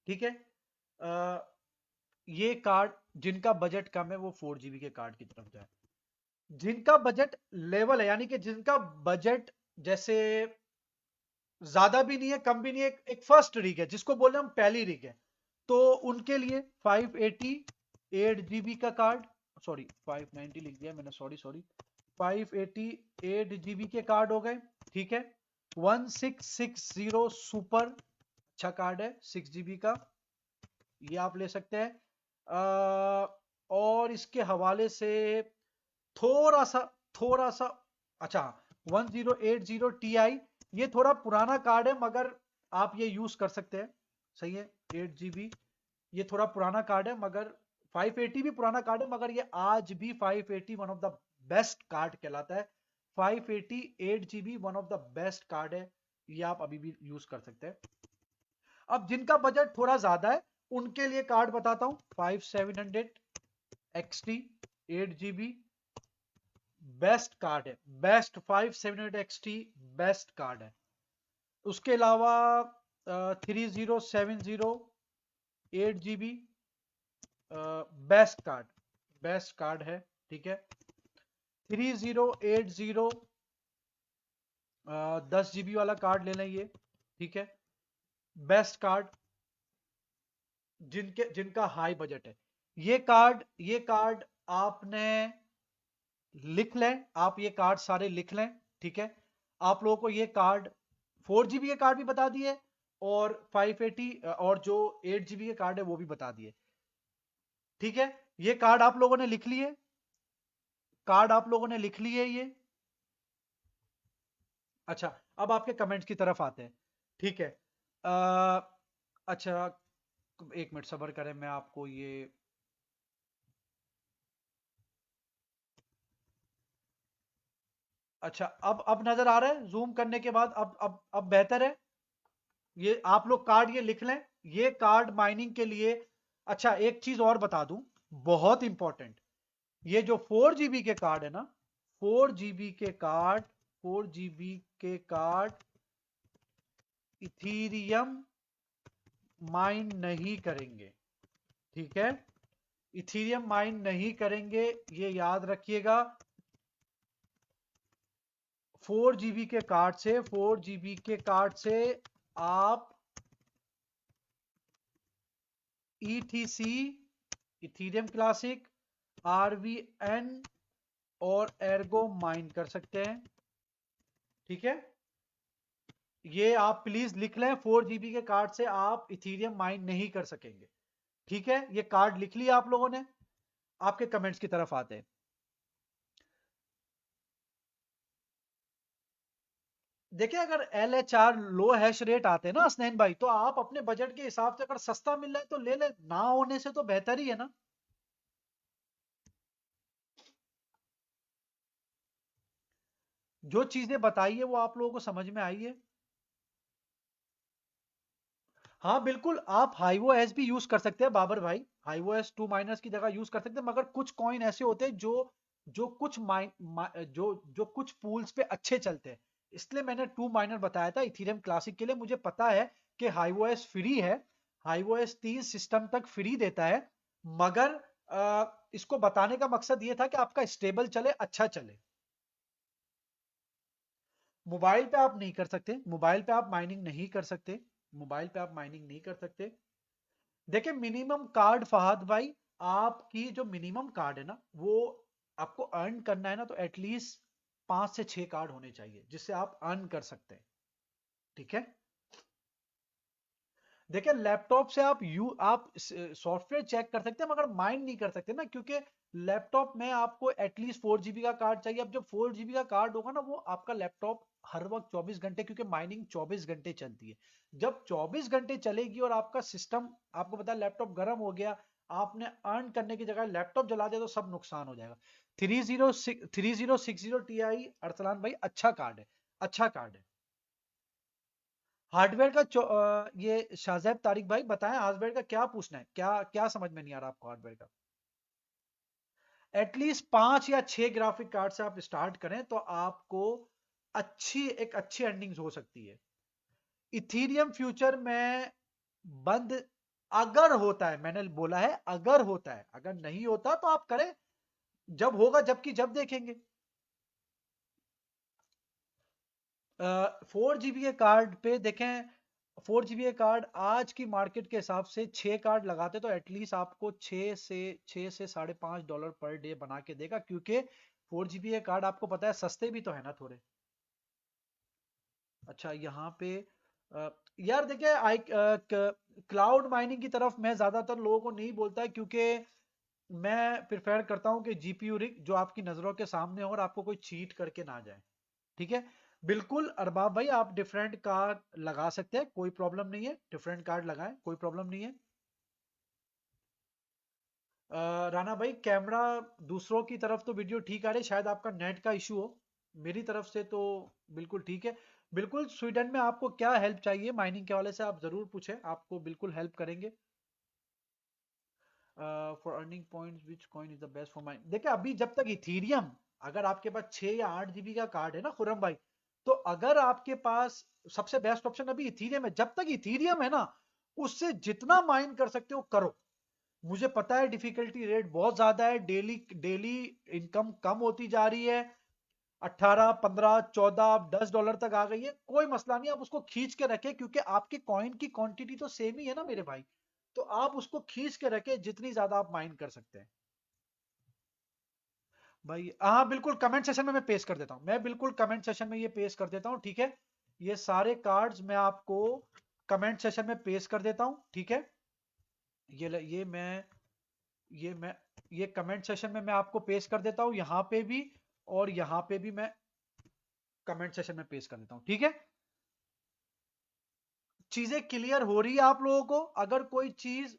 ठीक है। ये कार्ड, जिनका बजट कम है वो 4 GB के कार्ड की तरफ जाए। जिनका बजट लेवल है, यानी कि जिनका बजट जैसे ज्यादा भी नहीं है कम भी नहीं है, एक फर्स्ट रीग है जिसको बोल रहे हैं हम, पहली रीग है, तो उनके लिए 580 8 GB का कार्ड, सॉरी 590 लिख दिया मैंने, सॉरी सॉरी, 580 8 GB के कार्ड हो गए। ठीक है। 1660 सुपर, अच्छा कार्ड है 6 GB का, ये आप ले सकते हैं। और इसके हवाले से थोड़ा सा थोड़ा सा, अच्छा, 1080 Ti, ये थोड़ा पुराना कार्ड है मगर आप ये यूज कर सकते हैं। सही है। 8 GB, ये थोड़ा पुराना कार्ड है मगर 580 भी पुराना कार्ड है, मगर ये आज भी 580 one of the best card कहलाता है। 580 8 GB one of the best card है, ये आप अभी भी यूज कर सकते हैं। अब जिनका बजट थोड़ा ज्यादा है उनके लिए कार्ड बताता हूं। 5700 XT 8 GB, बेस्ट कार्ड है, बेस्ट 5700 XT बेस्ट कार्ड है। उसके अलावा 3070 8 GB, best card, best card है। ठीक है। 3080 10 GB वाला कार्ड ले लें ये। ठीक है। बेस्ट कार्ड, जिनका हाई बजट है, ये कार्ड आपने लिख लें, आप ये कार्ड सारे लिख लें। ठीक है। आप लोगों को ये कार्ड 4 GB के कार्ड भी बता दिए, और 580 और जो 8 GB के कार्ड है वो भी बता दिए। ठीक है। ये कार्ड आप लोगों ने लिख लिए, कार्ड आप लोगों ने लिख लिए ये। अच्छा, अब आपके कमेंट्स की तरफ आते हैं। ठीक है। अच्छा, एक मिनट सब्र करें, मैं आपको ये, अच्छा, अब नजर आ रहा है जूम करने के बाद, अब बेहतर है। ये आप लोग कार्ड ये लिख लें, ये कार्ड माइनिंग के लिए। अच्छा, एक चीज और बता दूं, बहुत इंपॉर्टेंट, ये जो 4 GB के कार्ड है ना, 4 GB के कार्ड, 4 GB के कार्ड इथीरियम माइन नहीं करेंगे। ठीक है। इथीरियम माइन नहीं करेंगे, ये याद रखिएगा। 4 GB के कार्ड से, 4 GB के कार्ड से आप ETC, इथीरियम क्लासिक, RVN और एर्गो माइन कर सकते हैं। ठीक है, ये आप प्लीज लिख लें, 4 GB के कार्ड से आप इथीरियम माइन नहीं कर सकेंगे। ठीक है, ये कार्ड लिख लिया आप लोगों ने। आपके कमेंट्स की तरफ आते हैं। देखिए, अगर LHR लो हैश रेट आते हैं ना स्नेहन भाई, तो आप अपने बजट के हिसाब से अगर सस्ता मिल रहा है तो ले ले, ना होने से तो बेहतर ही है ना। जो चीजें बताई है वो आप लोगों को समझ में आई है। हाँ बिल्कुल, आप हाइवो एस भी यूज कर सकते हैं बाबर भाई, हाइवो एस 2 माइनर्स की जगह यूज कर सकते हैं, मगर कुछ कॉइन ऐसे होते हैं जो जो कुछ जो कुछ पूल्स पे अच्छे चलते हैं। इसलिए मैंने 2 माइनर बताया था इथीरियम क्लासिक के लिए। मुझे पता है कि हाइवो एस फ्री है, हाइवो एस 3 सिस्टम तक फ्री देता है, मगर इसको बताने का मकसद ये था कि आपका स्टेबल चले, अच्छा चले। मोबाइल पे आप नहीं कर सकते, मोबाइल पे आप माइनिंग नहीं कर सकते, मोबाइल पे आप माइनिंग नहीं कर सकते। देखिए, मिनिमम कार्ड फहद भाई, आपकी जो मिनिमम कार्ड है ना, वो आपको अर्न करना है ना, तो एटलीस्ट 5 से 6 कार्ड होने चाहिए जिससे आप अर्न कर सकते हैं। ठीक है, देखिए लैपटॉप से आप सॉफ्टवेयर चेक कर सकते हैं, मगर माइंड नहीं कर सकते ना, क्योंकि लैपटॉप में आपको एटलीस्ट 4 GB का कार्ड चाहिए। अब जब 4 GB का कार्ड होगा ना, वो आपका लैपटॉप हर वक्त 24 घंटे, क्योंकि माइनिंग 24 घंटे चलती है, जब 24 घंटे चलेगी और आपका सिस्टम, आपको पता है लैपटॉप गर्म हो गया, आपने अर्न करने की जगह लैपटॉप जला दिया, तो सब नुकसान हो जाएगा। 3060 Ti अरसलान भाई अच्छा कार्ड है, अच्छा कार्ड है। हार्डवेयर का ये शाहजैब तारिक भाई बताएं, हार्डवेयर का क्या पूछना है, क्या क्या समझ में नहीं आ रहा आपको हार्डवेयर का। एटलीस्ट 5 या 6 ग्राफिक कार्ड से आप स्टार्ट करें तो आपको एक अच्छी अर्निंग्स हो सकती है। इथीरियम फ्यूचर में बंद अगर होता है, मैंने बोला है अगर होता है, अगर नहीं होता तो आप करें, जब होगा जबकि जब देखेंगे। 4 GB के कार्ड पे देखें, 4 GB के कार्ड आज की मार्केट के हिसाब से 6 कार्ड लगाते तो एटलीस्ट आपको 6 से 5.5 डॉलर पर डे बना के देगा, क्योंकि 4 GB के कार्ड आपको पता है सस्ते भी तो है ना थोड़े। अच्छा, यहाँ पे अ, यार देखिए, क्लाउड माइनिंग की तरफ मैं ज्यादातर लोगों को नहीं बोलता है, क्योंकि मैं प्रिफेर करता हूँ कि जीपीयू रिग जो आपकी नजरों के सामने हो और आपको कोई चीट करके ना जाए। ठीक है, बिल्कुल अरबाब भाई, आप डिफरेंट कार्ड लगा सकते हैं, कोई प्रॉब्लम नहीं है, डिफरेंट कार्ड लगाएं, कोई प्रॉब्लम नहीं है। राना भाई, कैमरा दूसरों की तरफ तो वीडियो ठीक आ रही है, शायद आपका नेट का इशू हो, मेरी तरफ से तो बिल्कुल ठीक है। बिल्कुल, स्वीडन में आपको क्या हेल्प चाहिए माइनिंग के हवाले से आप जरूर पूछें, आपको बिल्कुल हेल्प करेंगे। For earning points which coin is the best for mine, देखिए अभी जब तक इथीरियम, अगर आपके पास 6 या 8 GB का कार्ड है ना खुरम भाई, तो अगर आपके पास, सबसे बेस्ट ऑप्शन अभी इथीरियम है, जब तक इथीरियम है ना, उससे जितना माइन कर सकते हो करो। मुझे पता है डिफिकल्टी रेट बहुत ज्यादा है, डेली डेली इनकम कम होती जा रही है, 18 15 14 10 डॉलर तक आ गई है, कोई मसला नहीं, आप उसको खींच के रखें, क्योंकि आपके कॉइन की क्वांटिटी तो सेम ही है ना मेरे भाई, तो आप उसको खींच के रखें जितनी ज्यादा आप माइन कर सकते हैं। भाई हाँ बिल्कुल, कमेंट सेशन में मैं पेश कर देता हूँ, मैं बिल्कुल कमेंट सेशन में ये पेश कर देता हूँ। ठीक है, ये सारे कार्ड्स मैं आपको कमेंट सेशन में पेश कर देता हूँ। ठीक है, ये मैं ये कमेंट सेशन में मैं आपको पेश कर देता हूँ, यहाँ पे भी और यहाँ पे भी मैं कमेंट सेशन में पेश कर देता हूँ। ठीक है, चीजें क्लियर हो रही है आप लोगों को? अगर कोई चीज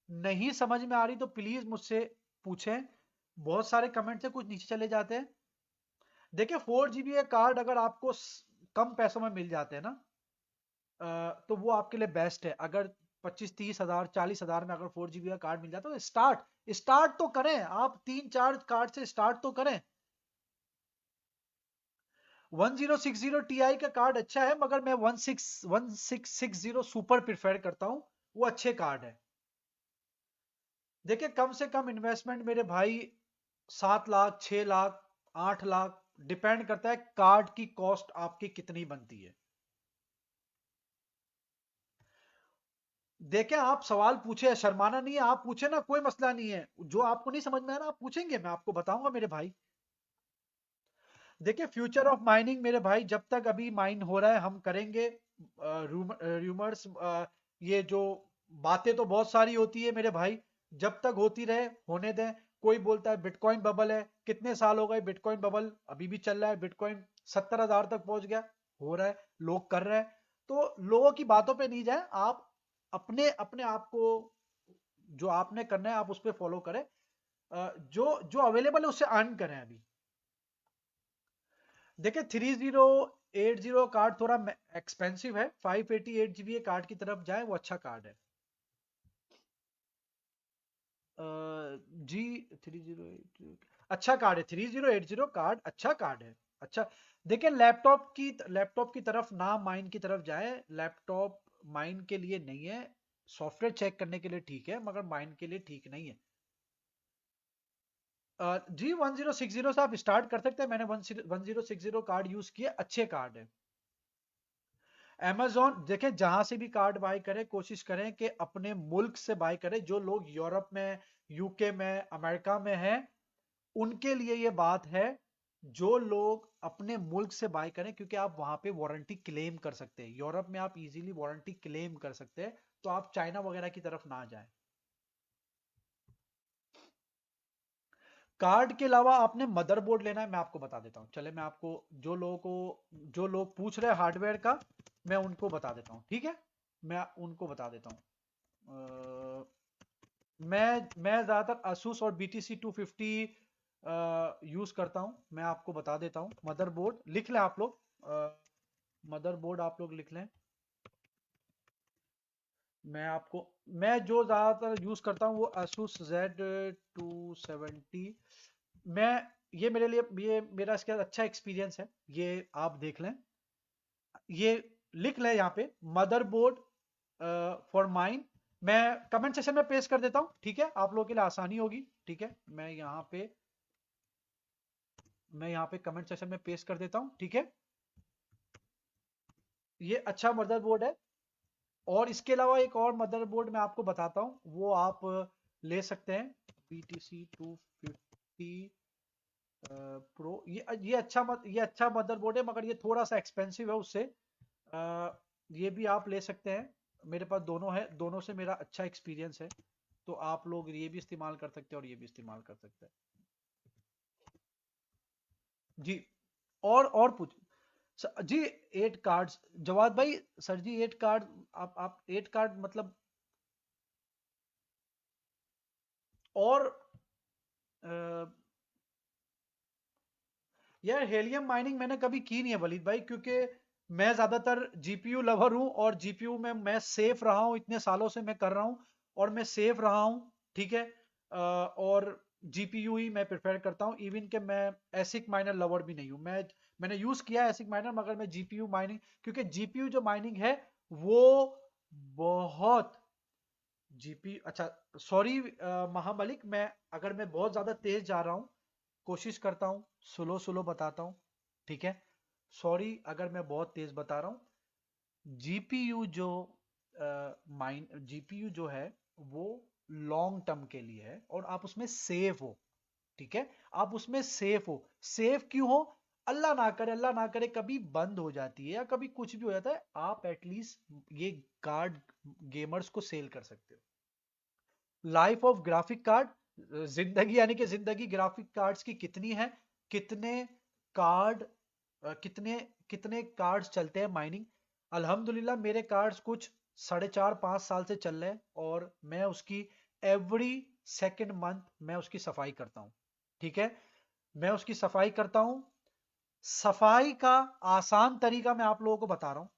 नहीं समझ में आ रही तो प्लीज मुझसे पूछें, बहुत सारे कमेंट से कुछ नीचे चले जाते हैं। देखिए, 4 GB का कार्ड अगर आपको कम पैसों में मिल जाते हैं ना, तो वो आपके लिए बेस्ट है। अगर 25 30 हजार 40 हजार में अगर 4 GB का कार्ड मिल जाता है तो स्टार्ट स्टार्ट तो करें, आप 3 4 कार्ड से स्टार्ट तो करें। 1060 Ti का कार्ड अच्छा है, मगर मैं 1660 सुपर प्रिफर करता हूं, वो अच्छे कार्ड है। देखिए, कम से कम इन्वेस्टमेंट मेरे भाई 7 लाख 6 लाख 8 लाख, डिपेंड करता है कार्ड की कॉस्ट आपकी कितनी बनती है। देखें, आप सवाल पूछे, शर्माना नहीं है, आप पूछे ना, कोई मसला नहीं है। जो आपको नहीं समझ में आया ना, आप पूछेंगे, मैं आपको बताऊंगा मेरे भाई। देखिए, फ्यूचर ऑफ माइनिंग मेरे भाई, जब तक अभी माइन हो रहा है हम करेंगे। रूमर्स, ये जो बातें तो बहुत सारी होती है मेरे भाई, जब तक होती रहे होने दें। कोई बोलता है बिटकॉइन बबल है, कितने साल हो गए बिटकॉइन बबल, अभी भी चल रहा है। बिटकॉइन 70,000 तक पहुंच गया, हो रहा है, लोग कर रहे हैं। तो लोगों की बातों पे नहीं जाए आप, अपने अपने आप को, जो आपने करना है आप उस पर फॉलो करें। जो जो अवेलेबल है उससे अर्न करें अभी। देखिए, 3080 कार्ड थोड़ा एक्सपेंसिव है, 588 GB कार्ड की तरफ जाए, वो अच्छा कार्ड है। जी, 3080 अच्छा कार्ड है, 3080 कार्ड अच्छा कार्ड है, अच्छा। देखिए, लैपटॉप की तरफ ना, माइन की तरफ जाए। लैपटॉप माइन के लिए नहीं है, सॉफ्टवेयर चेक करने के लिए ठीक है, मगर माइन के लिए ठीक नहीं है। जी, 1060 से आप स्टार्ट कर सकते हैं, मैंने 1060 कार्ड यूज किए, अच्छे कार्ड है। Amazon देखें, जहां से भी कार्ड बाय करें, कोशिश करें कि अपने मुल्क से बाय करें। जो लोग यूरोप में, यूके में, अमेरिका में हैं, उनके लिए ये बात है। जो लोग अपने मुल्क से बाय करें, क्योंकि आप वहां पे वारंटी क्लेम कर सकते हैं, यूरोप में आप इजीली वारंटी क्लेम कर सकते हैं। तो आप चाइना वगैरह की तरफ ना जाएं। कार्ड के अलावा आपने मदरबोर्ड लेना है, मैं आपको बता देता हूँ। चले, मैं आपको, जो लोग पूछ रहे हैं हार्डवेयर का, मैं उनको बता देता हूँ, ठीक है। मैं उनको बता देता हूँ। मैं ज़्यादातर asus और BTC 250 यूज़ करता हूँ। मैं आपको बता देता हूँ। मदरबोर्ड लिख लें आप लोग, मदरबोर्ड आप लोग लिख लें। मैं आपको, मैं जो ज़्यादातर यूज़ करता हूँ वो asus Z270। मैं, ये मेरे लिए, ये मेरा इसके साथ अच्छा एक्सपीरियंस है, ये आप देख लें। ये लिख लें यहाँ पे, मदरबोर्ड फॉर माइन। मैं कमेंट सेक्शन में पेस्ट कर देता हूँ, ठीक है, आप लोगों के लिए आसानी होगी। ठीक है, मैं यहाँ पे कमेंट सेक्शन में पेस्ट कर देता हूँ, ठीक है। ये अच्छा मदरबोर्ड है। और इसके अलावा एक और मदरबोर्ड मैं आपको बताता हूँ, वो आप ले सकते हैं। BTC 250 प्रो, ये अच्छा मदरबोर्ड है, मगर ये थोड़ा सा एक्सपेंसिव है उससे। ये भी आप ले सकते हैं। मेरे पास दोनों है, दोनों से मेरा अच्छा एक्सपीरियंस है। तो आप लोग ये भी इस्तेमाल कर सकते हैं और ये भी इस्तेमाल कर सकते हैं। जी, और पूछ जी। 8 कार्ड्स, जवाद भाई, सर जी 8 कार्ड, आप 8 कार्ड मतलब, और अ, यार, हेलियम माइनिंग मैंने कभी की नहीं है वलीद भाई, क्योंकि मैं ज्यादातर जीपीयू लवर हूं, और जीपीयू में मैं सेफ रहा हूं, इतने सालों से मैं कर रहा हूं, और मैं सेफ रहा हूं, ठीक है। और जीपीयू ही मैं प्रेफर करता हूं, इवन कि मैं एसिक माइनर लवर भी नहीं हूं। मैंने यूज किया है एसिक माइनर, मगर मैं जीपीयू माइनिंग, क्योंकि जीपीयू जो माइनिंग है वो बहुत, जीपी, अच्छा, सॉरी महामलिक, अगर मैं बहुत ज्यादा तेज जा रहा हूं, कोशिश करता हूं स्लो स्लो बताता हूं, ठीक है। सॉरी अगर मैं बहुत तेज बता रहा हूं। जीपीयू जो जीपीयू जो है वो लॉन्ग टर्म के लिए है, और आप उसमें सेफ हो, ठीक है। आप उसमें सेफ हो, सेफ क्यों हो? अल्लाह ना करे कभी बंद हो जाती है या कभी कुछ भी हो जाता है, आप एटलीस्ट ये कार्ड गेमर्स को सेल कर सकते हो। लाइफ ऑफ ग्राफिक कार्ड, जिंदगी, यानी कि जिंदगी ग्राफिक कार्ड्स की कितनी है, कितने कार्ड, कितने कितने कार्ड्स चलते हैं माइनिंग। अल्हम्दुलिल्लाह मेरे कार्ड्स कुछ 4.5-5 साल से चल रहे हैं, और मैं उसकी एवरी सेकेंड मंथ मैं उसकी सफाई करता हूँ, ठीक है। मैं उसकी सफाई करता हूँ। सफाई का आसान तरीका मैं आप लोगों को बता रहा हूँ।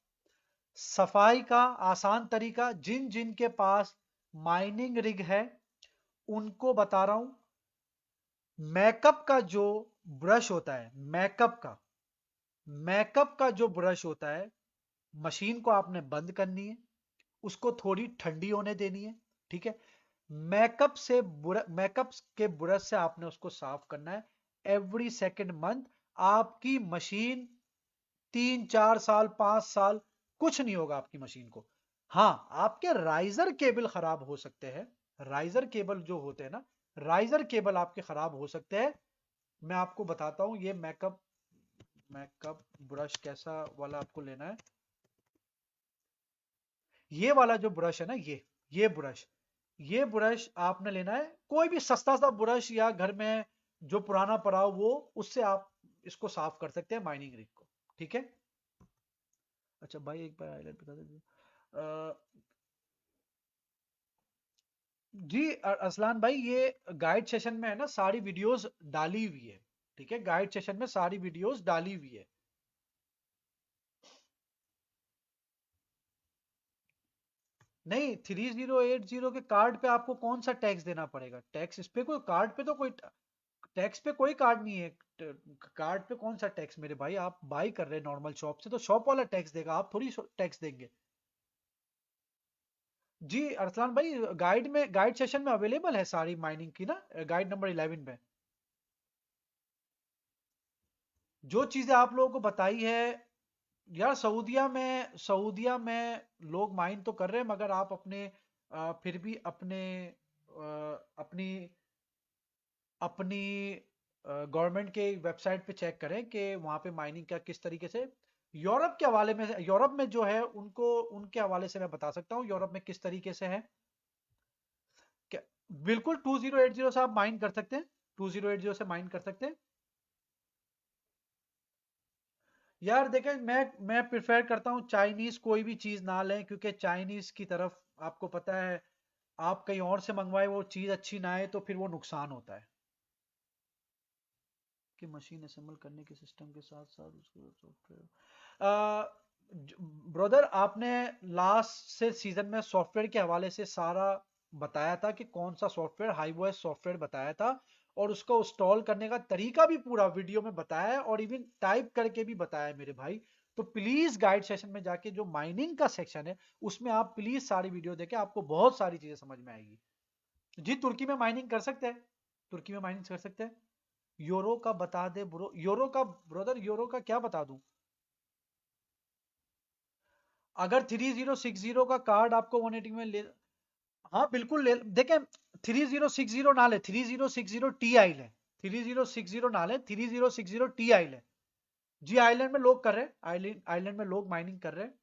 सफाई का आसान तरीका, जिन जिन के पास माइनिंग रिग है उनको बता रहा हूं। मैकअप का जो ब्रश होता है, मैकअप का जो ब्रश होता है, मशीन को आपने बंद करनी है, उसको थोड़ी ठंडी होने देनी है, ठीक है। मैकअप के ब्रश से आपने उसको साफ करना है एवरी सेकेंड मंथ। आपकी मशीन 3-4 साल 5 साल कुछ नहीं होगा आपकी मशीन को। हाँ, आपके राइजर केबल खराब हो सकते हैं। राइजर केबल जो होते हैं ना, राइजर केबल आपके खराब हो सकते हैं। मैं आपको बताता हूँ, ये मेकअप मेकअप ब्रश कैसा वाला आपको लेना है। ये वाला जो ब्रश है ना, ये ब्रश आपने लेना है, कोई भी सस्ता सा ब्रश या घर में जो पुराना पड़ा हो वो, उससे आप इसको साफ कर सकते हैं माइनिंग रिग को। ठीक है। अच्छा भाई, एक बार हाईलाइट बता दीजिए। जी असलान भाई, ये गाइड सेशन में है ना, सारी वीडियोस डाली हुई है। ठीक है, गाइड सेशन में सारी वीडियोस डाली हुई है। नहीं, 3080 के कार्ड पे आपको कौन सा टैक्स देना पड़ेगा? टैक्स इस पे कोई कार्ड पे तो कोई टैक्स पे कोई कार्ड नहीं है। कार्ड पे कौन सा टैक्स मेरे भाई? आप बाई कर रहे हैं नॉर्मल शॉप से, तो शॉप वाला टैक्स देगा, आप थोड़ी टैक्स देंगे। जी अरसलान भाई, गाइड सेशन में अवेलेबल है सारी माइनिंग की ना, गाइड नंबर 11 में जो चीजें आप लोगों को बताई है। यार सऊदिया में लोग माइन तो कर रहे हैं, मगर आप अपने फिर भी अपनी अपनी गवर्नमेंट के वेबसाइट पे चेक करें कि वहां पे माइनिंग का किस तरीके से। यूरोप के हवाले में, यूरोप में जो है उनको, उनके हवाले से मैं बता सकता हूँ यूरोप में किस तरीके से है। क्या? बिल्कुल 2080 से आप माइन कर सकते हैं। 2080 से माइन कर सकते हैं। यार देखें, मैं प्रिफर करता हूँ चाइनीज कोई भी चीज ना लें, क्योंकि चाइनीज की तरफ आपको पता है, आप कहीं और से मंगवाए वो चीज अच्छी ना आए तो फिर वो नुकसान होता है। कि मशीन असेंबल करने के सिस्टम के साथ साथ उसके सॉफ्टवेयर। ब्रदर, आपने लास्ट से सीजन में सॉफ्टवेयर के हवाले से सारा बताया था कि कौन सा सॉफ्टवेयर, हाईवॉइस सॉफ्टवेयर बताया था, और उसको इंस्टॉल करने का तरीका भी पूरा वीडियो में बताया है, और इवन टाइप करके भी बताया है मेरे भाई। तो प्लीज गाइड सेशन में जाके जो माइनिंग का सेक्शन है, उसमें आप प्लीज सारी वीडियो देखें, आपको बहुत सारी चीजें समझ में आएगी। जी, तुर्की में माइनिंग कर सकते हैं। तुर्की में माइनिंग कर सकते हैं। यूरो का बता दे ब्रो, यूरो का ब्रदर, यूरो का क्या बता दूं? अगर 3060 का कार्ड आपको 180 में ले, हाँ बिल्कुल ले देखें। 3060 ना ले, 3060 टी आई ले। 3060 ना ले, 3060 टी आई ले। जी, आइलैंड में लोग कर रहे हैं, आइलैंड में लोग माइनिंग कर रहे हैं।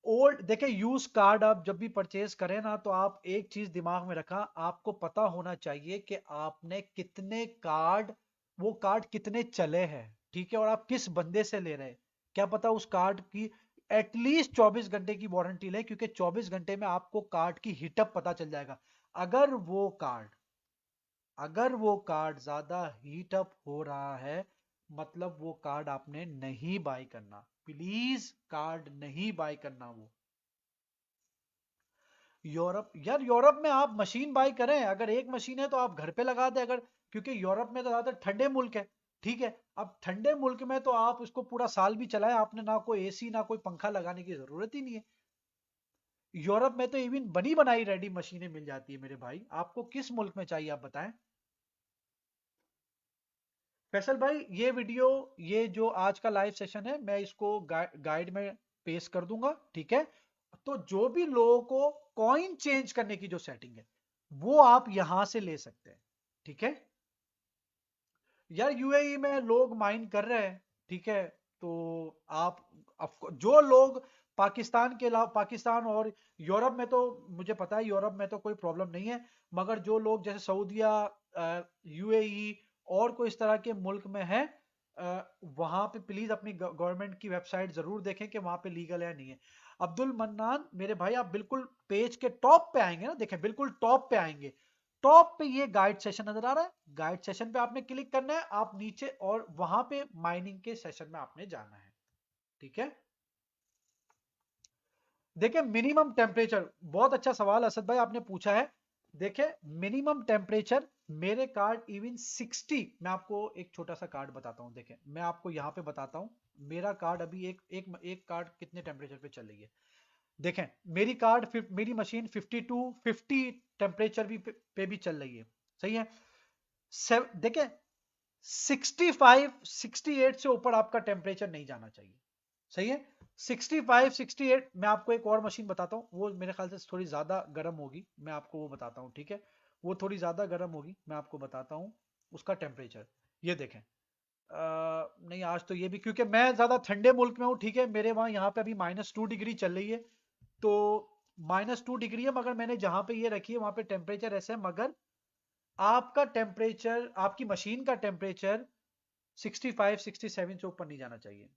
ओल्ड देखें, यूज कार्ड आप जब भी परचेज करें ना, तो आप एक चीज दिमाग में रखा, आपको पता होना चाहिए कि आपने कितने कार्ड, वो कार्ड कितने चले हैं। ठीक है, और आप किस बंदे से ले रहे हैं। क्या पता उस कार्ड की एटलीस्ट 24 घंटे की वारंटी ले, क्योंकि 24 घंटे में आपको कार्ड की हिटअप पता चल जाएगा। अगर वो कार्ड अगर वो कार्ड ज्यादा हीट अप हो रहा है, मतलब वो कार्ड आपने नहीं बाय करना। प्लीज कार्ड नहीं बाय करना वो। यूरोप, यार यूरोप में आप मशीन बाय करें, अगर एक मशीन है तो आप घर पे लगा दें अगर, क्योंकि यूरोप में तो ज्यादातर ठंडे मुल्क है। ठीक है। अब ठंडे मुल्क में तो आप उसको पूरा साल भी चलाएं, आपने ना कोई एसी ना कोई पंखा लगाने की जरूरत ही नहीं है। यूरोप में तो इवन बनी बनाई रेडी मशीनें मिल जाती है मेरे भाई, आपको किस मुल्क में चाहिए आप बताएं। फैसल भाई, ये वीडियो, ये जो आज का लाइव सेशन है, मैं इसको गाइड में पेश कर दूंगा। ठीक है। तो जो भी लोगों को कॉइन चेंज करने की जो सेटिंग है, वो आप यहां से ले सकते हैं। ठीक है। यार यूएई में लोग माइन कर रहे हैं। ठीक है। तो आप, जो लोग पाकिस्तान के अलावा, पाकिस्तान और यूरोप में तो मुझे पता है, यूरोप में तो कोई प्रॉब्लम नहीं है। मगर जो लोग जैसे सऊदिया, यूएई और कोई इस तरह के मुल्क में है, वहां पे प्लीज अपनी गवर्नमेंट की वेबसाइट जरूर देखें कि वहां पे लीगल है नहीं है। अब्दुल मन्नान मेरे भाई, आप बिल्कुल पेज के टॉप पे आएंगे ना, देखें बिल्कुल टॉप पे आएंगे। टॉप पे ये गाइड सेशन नजर आ रहा है, गाइड सेशन पे आपने क्लिक करना है, आप नीचे, और वहां पे माइनिंग के सेशन में आपने जाना है। ठीक है। देखिए मिनिमम टेम्परेचर, बहुत अच्छा सवाल असद भाई आपने पूछा है। देखिए मिनिमम टेम्परेचर, मेरे कार्ड इवन 60, मैं आपको एक छोटा सा कार्ड बताता हूँ। देखिए मैं आपको यहाँ पे बताता हूँ, मेरा कार्ड अभी एक कार्ड कितने टेम्परेचर पे चल रही है। देखें, मेरी मशीन 50 टेम्परेचर पे भी चल रही है। सही है। देखें, 65 68 से ऊपर आपका टेम्परेचर नहीं जाना चाहिए। सही है। 65 68 मैं आपको एक और मशीन बताता हूँ, वो मेरे ख्याल से थोड़ी ज्यादा गर्म होगी, मैं आपको वो बताता हूँ, ठीक है। वो थोड़ी ज्यादा गर्म होगी, मैं आपको बताता हूँ उसका टेम्परेचर। ये देखें, नहीं आज तो ये भी, क्योंकि मैं ज्यादा ठंडे मुल्क में हूँ, ठीक है, मेरे वहां यहाँ पे अभी -2 डिग्री चल रही है। तो -2 डिग्री है, मगर मैंने जहां पे ये रखी है वहां पे टेम्परेचर ऐसे है, मगर आपका टेम्परेचर, आपकी मशीन का टेम्परेचर 65 67 से ऊपर नहीं जाना चाहिए।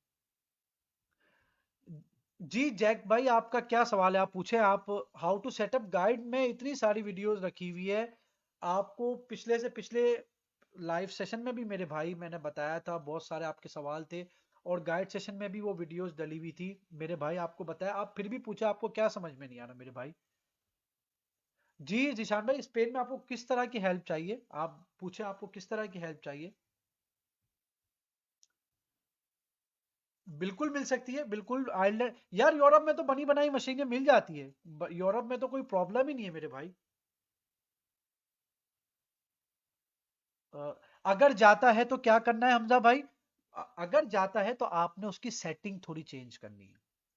जी जैक भाई, आपका क्या सवाल है, आप पूछे। आप हाउ टू सेटअप गाइड में इतनी सारी वीडियोस रखी हुई है, आपको पिछले से पिछले लाइव सेशन में भी मेरे भाई मैंने बताया था, बहुत सारे आपके सवाल थे, और गाइड सेशन में भी वो वीडियोस डली हुई थी मेरे भाई, आपको बताया, आप फिर भी पूछा, आपको क्या समझ में नहीं आ रहा मेरे भाई। जी जिशान भाई, स्पेन में आपको किस तरह की हेल्प चाहिए, आप पूछे आपको किस तरह की हेल्प चाहिए। बिल्कुल मिल सकती है, बिल्कुल। आयरलैंड यार, यूरोप में तो बनी बनाई मशीनें मिल जाती है, यूरोप में तो कोई प्रॉब्लम ही नहीं है मेरे भाई। अ, अगर जाता है तो क्या करना है हमजा भाई, अगर जाता है तो आपने उसकी सेटिंग थोड़ी चेंज करनी है,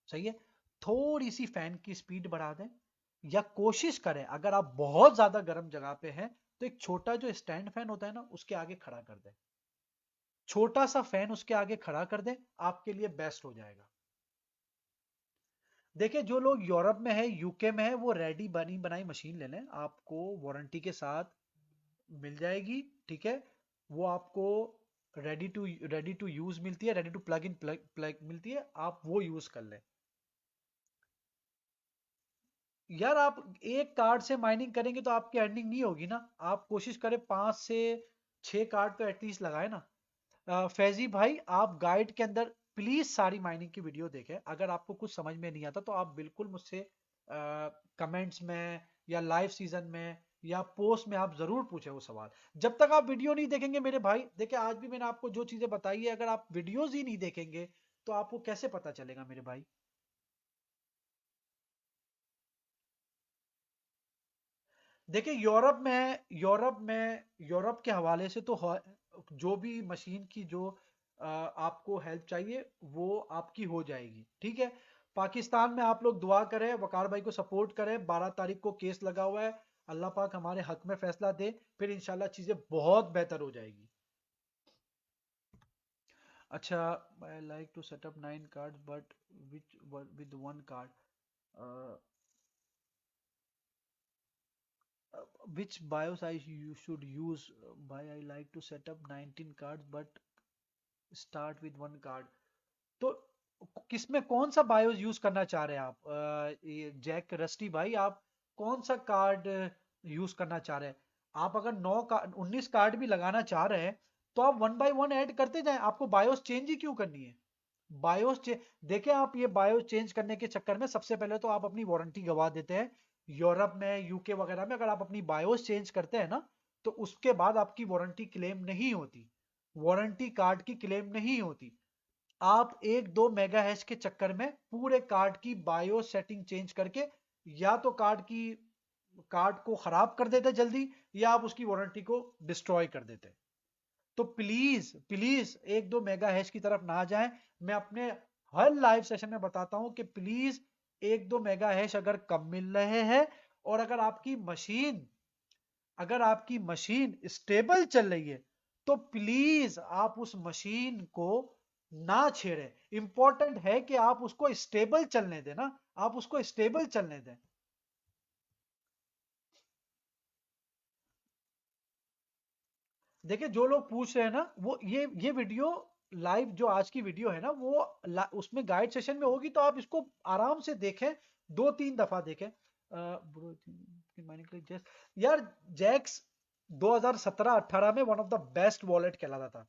सही है। थोड़ी सी फैन की स्पीड बढ़ा दें, या कोशिश करें, अगर आप बहुत ज्यादा गर्म जगह पे हैं तो एक छोटा जो स्टैंड फैन होता है ना, उसके आगे खड़ा कर दें, छोटा सा फैन उसके आगे खड़ा कर दें, आपके लिए बेस्ट हो जाएगा। देखिए, जो लोग यूरोप में है, यूके में है, वो रेडी बनी बनाई मशीन ले लें, आपको वारंटी के साथ मिल जाएगी, ठीक है। वो आपको रेडी टू यूज मिलती है, ready to plug in plug मिलती है, आप वो यूज कर लें। यार, आप एक कार्ड से माइनिंग करेंगे तो आपकी अर्निंग नहीं होगी ना, आप कोशिश करें 5 से 6 कार्ड तो एटलीस्ट लगाए ना। फैजी भाई, आप गाइड के अंदर प्लीज सारी माइनिंग की वीडियो देखें, अगर आपको कुछ समझ में नहीं आता तो आप बिल्कुल मुझसे कमेंट्स में या लाइव सीजन में या पोस्ट में आप जरूर पूछे वो सवाल। जब तक आप वीडियो नहीं देखेंगे मेरे भाई, देखिए आज भी मैंने आपको जो चीजें बताई है, अगर आप वीडियोज ही नहीं देखेंगे तो आपको कैसे पता चलेगा मेरे भाई। देखिए, यूरोप के हवाले से तो जो भी मशीन की जो आपको हेल्प चाहिए वो आपकी हो जाएगी, ठीक है। पाकिस्तान में आप लोग दुआ करें, वकार भाई को सपोर्ट करें, 12 तारीख को केस लगा हुआ है, अल्लाह पाक हमारे हक में फैसला दे, फिर इंशाल्लाह चीजें बहुत बेहतर हो जाएगी। अच्छा, I like to set up 9 card but which with 1 card, which BIOS you should use, why I like to set up 19 cards but start with 1 card. तो किसमें कौन सा बायोस यूज करना चाह रहे हैं आप, ये जैक रस्टी भाई, आप कौन सा कार्ड यूज करना चाह रहे हैं। आप अगर 19 कार्ड भी लगाना चाह रहे हैं तो आप 1 बाय 1 ऐड करते जाएं, आपको बायोस चेंज ही क्यों करनी है। बायोस देखिए, आप ये बायोस चेंज करने के चक्कर में सबसे पहले तो आप अपनी वारंटी गवा देते हैं। यूरोप में, यूके वगैरह में अगर आप अपनी बायोस चेंज करते हैं ना, तो उसके बाद आपकी वारंटी क्लेम नहीं होती, वारंटी कार्ड की क्लेम नहीं होती। आप 1-2 मेगा के चक्कर में पूरे कार्ड की बायो सेटिंग चेंज करके या तो कार्ड को खराब कर देते जल्दी, या आप उसकी वारंटी को डिस्ट्रॉय कर देते। तो प्लीज प्लीज 1-2 मेगा की तरफ ना जाएं। मैं अपने हर लाइव सेशन में बताता हूं कि प्लीज 1-2 मेगा अगर कम मिल रहे हैं, और अगर आपकी मशीन स्टेबल चल रही है, तो प्लीज आप उस मशीन को ना छेड़े। इंपॉर्टेंट है कि आप उसको स्टेबल चलने दें ना, आप उसको स्टेबल चलने दें। देखिए, जो लोग पूछ रहे हैं ना, वो ये वीडियो लाइव जो आज की वीडियो है ना, वो उसमें गाइड सेशन में होगी, तो आप इसको आराम से देखें, 2-3 दफा देखें। bro, mining click Jax। यार, जैक्स 2017-18 में one of the best wallet कहलाता था।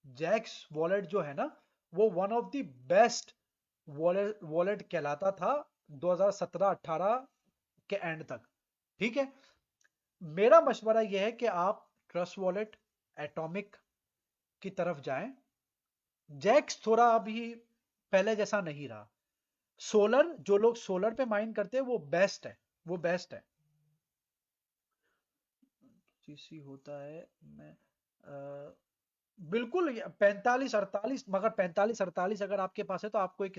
जैक्स वॉलेट जो है ना, वो one of the best wallet wallet कहलाता था 2017-18 के एंड तक, ठीक है। मेरा मशवरा यह है कि आप ट्रस्ट वॉलेट, एटॉमिक की तरफ जाएं। जैक्स थोड़ा अभी पहले जैसा नहीं रहा। सोलर, जो लोग सोलर पे माइन करते हैं, वो बेस्ट है, वो बेस्ट है। जीसी होता है, मैं बिल्कुल 45 48, मगर 45 48 अगर आपके पास है तो आपको एक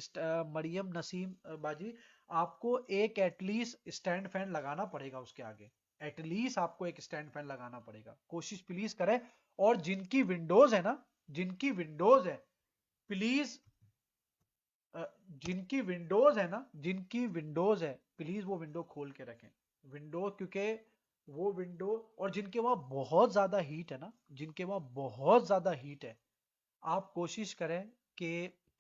मरियम नसीम बाजी, आपको एक एटलीस्ट स्टैंड फैन लगाना पड़ेगा उसके आगे। एटलीस्ट आपको एक स्टैंड फैन लगाना पड़ेगा, कोशिश प्लीज करें। और जिनकी विंडोज है ना, जिनकी विंडोज है, प्लीज, जिनकी विंडोज है ना, जिनकी विंडोज है, प्लीज वो विंडो खोल के रखें। विंडो, क्योंकि वो विंडो, और जिनके वहां बहुत ज्यादा हीट है ना, जिनके वहां बहुत ज्यादा हीट है, आप कोशिश करें कि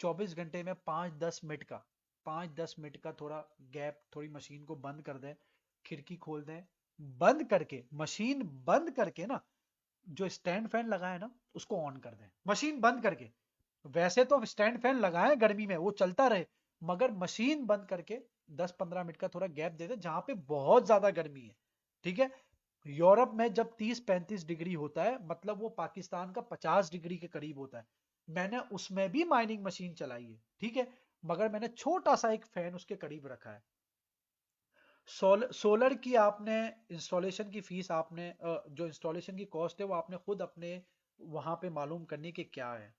24 घंटे में 5-10 मिनट का, 5-10 मिनट का थोड़ा गैप, थोड़ी मशीन को बंद कर दें, खिड़की खोल दें, बंद करके, मशीन बंद करके ना, जो स्टैंड फैन लगा है ना उसको ऑन कर दें, मशीन बंद करके। वैसे तो स्टैंड फैन लगाएं गर्मी में, वो चलता रहे, मगर मशीन बंद करके 10-15 मिनट का थोड़ा गैप दे दें जहां पे बहुत ज्यादा गर्मी है। ठीक है। यूरोप में जब 30-35 डिग्री होता है, मतलब वो पाकिस्तान का 50 डिग्री के करीब होता है। मैंने उसमें भी माइनिंग मशीन चलाई है, ठीक है, मगर मैंने छोटा सा एक फैन उसके करीब रखा है। सोलर की आपने इंस्टॉलेशन की फीस, आपने जो इंस्टॉलेशन की कॉस्ट है वो आपने खुद अपने वहां पे मालूम करनी कि क्या है।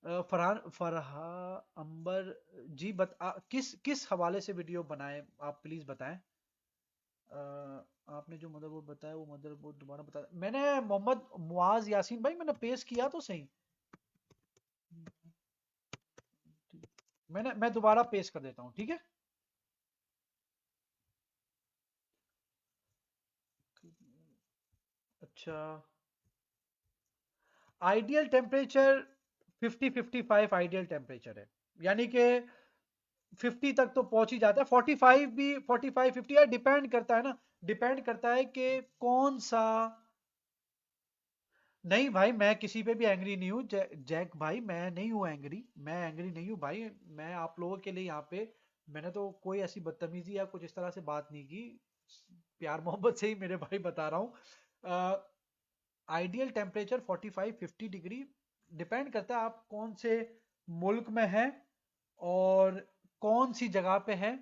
फरहान, फरहा अंबर जी, किस किस हवाले से वीडियो बनाए, आप प्लीज बताएं। आपने जो मदरबोर्ड बताया वो मदरबोर्ड दोबारा बता, मैंने मोहम्मद मुआज यासीन भाई मैंने पेश किया तो सही। मैं दोबारा पेश कर देता हूँ, ठीक है। अच्छा, आइडियल टेम्परेचर 50-55 आइडियल टेम्परेचर है, यानी कि 50 तक तो पहुंच ही जाता है, 45 भी, 45-50 यार डिपेंड करता है ना, डिपेंड करता है कि कौन सा। नहीं भाई, मैं किसी पे भी एंग्री नहीं हूँ, जैक भाई, मैं नहीं हूँ एंग्री, मैं एंग्री नहीं हूँ भाई। मैं आप लोगों के लिए यहाँ पे, मैंने तो कोई ऐसी बदतमीजी या कुछ इस तरह से बात नहीं की, प्यार मोहब्बत से ही मेरे भाई बता रहा हूँ। आइडियल टेम्परेचर 45-50 डिग्री, डिपेंड करता है आप कौन से मुल्क में हैं और कौन सी जगह पे हैं।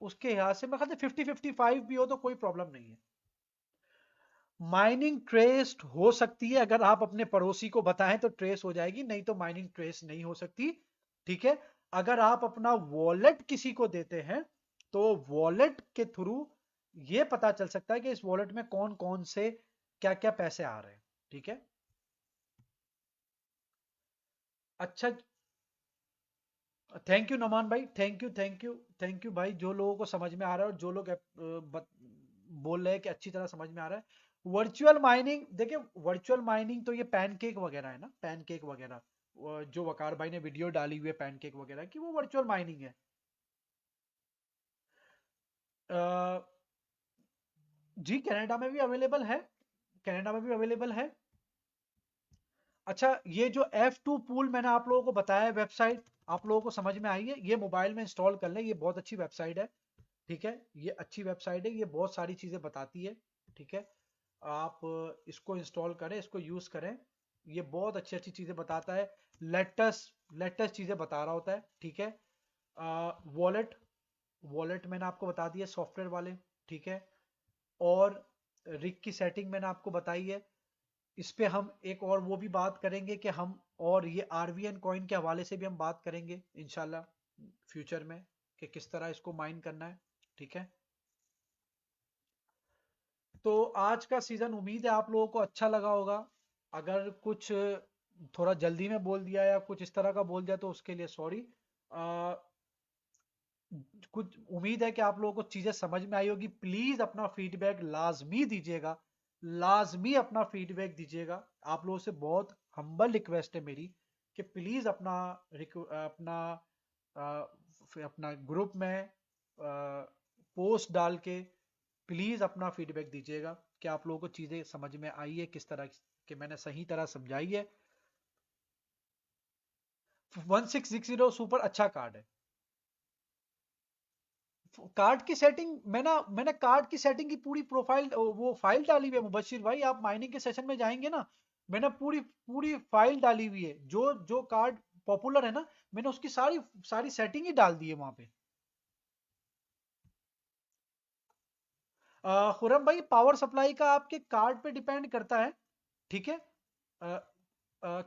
उसके हिसाब से मैं कहता 50-55 भी हो तो कोई प्रॉब्लम नहीं है। माइनिंग ट्रेस्ड हो सकती है, अगर आप अपने पड़ोसी को बताएं तो ट्रेस हो जाएगी, नहीं तो माइनिंग ट्रेस नहीं हो सकती। ठीक है। अगर आप अपना वॉलेट किसी को देते हैं तो वॉलेट के थ्रू ये पता चल सकता है कि इस वॉलेट में कौन कौन से क्या क्या पैसे आ रहे हैं। ठीक है। अच्छा, थैंक यू नमान भाई, thank you, thank you, thank you भाई, जो लोगों को समझ में आ रहा है और जो लोग बोल रहे हैं कि अच्छी तरह समझ में आ रहा है। वर्चुअल माइनिंग, देखिए वर्चुअल माइनिंग तो ये पैनकेक वगैरह है ना, पैनकेक वगैरह, जो वकार भाई ने वीडियो डाली हुई है पैनकेक वगैरह की, वो वर्चुअल माइनिंग है। अ, जी कनाडा में भी अवेलेबल है, कनाडा में भी अवेलेबल है। अच्छा, ये जो F2 पूल मैंने आप लोगों को बताया है वेबसाइट, आप लोगों को समझ में आई है, ये मोबाइल में इंस्टॉल कर लें, ये बहुत अच्छी वेबसाइट है। ठीक है, ये अच्छी वेबसाइट है, ये बहुत सारी चीजें बताती है। ठीक है, आप इसको इंस्टॉल करें, इसको यूज करें, ये बहुत अच्छी अच्छी चीजें बताता है, लेटेस्ट लेटेस्ट चीजें बता रहा होता है। ठीक है। वॉलेट, वॉलेट मैंने आपको बता दिया सॉफ्टवेयर वाले। ठीक है। और रिग की सेटिंग मैंने आपको बताई है। इस पे हम एक और वो भी बात करेंगे कि हम, और ये आरवीएन कॉइन के हवाले से भी हम बात करेंगे इंशाल्लाह फ्यूचर में, कि किस तरह इसको माइन करना है। ठीक है। तो आज का सीजन उम्मीद है आप लोगों को अच्छा लगा होगा। अगर कुछ थोड़ा जल्दी में बोल दिया या कुछ इस तरह का बोल दिया तो उसके लिए सॉरी। कुछ उम्मीद है कि आप लोगों को चीजें समझ में आई होगी। प्लीज अपना फीडबैक लाजमी दीजिएगा, लाजमी अपना फीडबैक दीजिएगा। आप लोगों से बहुत हम्बल रिक्वेस्ट है मेरी कि प्लीज अपना अपना अपना ग्रुप में पोस्ट डाल के प्लीज अपना फीडबैक दीजिएगा कि आप लोगों को चीजें समझ में आई है, किस तरह के मैंने सही तरह समझाई है। 1660 सुपर अच्छा कार्ड है। कार्ड की सेटिंग, मैंने कार्ड की सेटिंग की पूरी प्रोफाइल, वो फाइल डाली हुई है मुबशिर भाई, आप माइनिंग के सेशन में जाएंगे ना, मैंने पूरी पूरी फाइल डाली हुई है, जो जो कार्ड पॉपुलर है ना, मैंने उसकी सारी सारी सेटिंग ही डाल दी है वहां पे। खुरम भाई, पावर सप्लाई का आपके कार्ड पे डिपेंड करता है, ठीक है। अ, अ,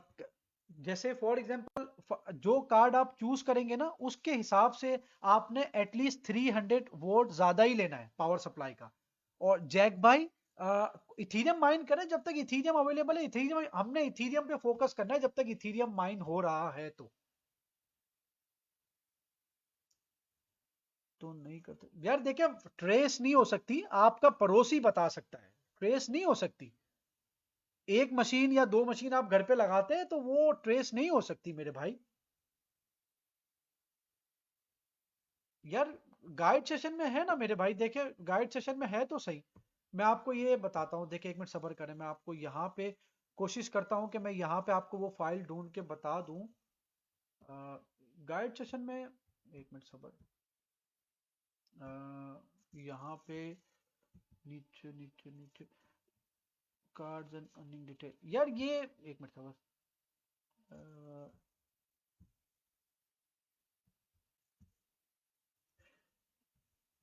जैसे फॉर एग्जांपल जो कार्ड आप चूज करेंगे ना, उसके हिसाब से आपने एटलीस्ट 300 वोल्ट ज्यादा ही लेना है पावर सप्लाई का। और जैक भाई, इथीरियम माइन करें जब तक इथीरियम अवेलेबल है। इथीरियम, हमने इथीरियम पे फोकस करना है जब तक इथीरियम माइन हो रहा है। तो नहीं करते यार, देखिए ट्रेस नहीं हो सकती, आपका पड़ोसी बता सकता है, ट्रेस नहीं हो सकती। एक मशीन या दो मशीन आप घर पे लगाते हैं तो वो ट्रेस नहीं हो सकती मेरे भाई। यार गाइड सेशन में है ना मेरे भाई, देखिए गाइड सेशन में है तो सही। मैं आपको ये बताता हूँ, देखिए एक मिनट सब्र करें, मैं आपको यहाँ पे कोशिश करता हूँ कि मैं यहाँ पे आपको वो फाइल ढूंढ के बता दूँ। गाइड सेशन में, एक मिनट सब्र। यहाँ पे नीचे नीचे नीचे, कार्ड्स एंड अर्निंग डिटेल, यार ये एक मिनट सब्र।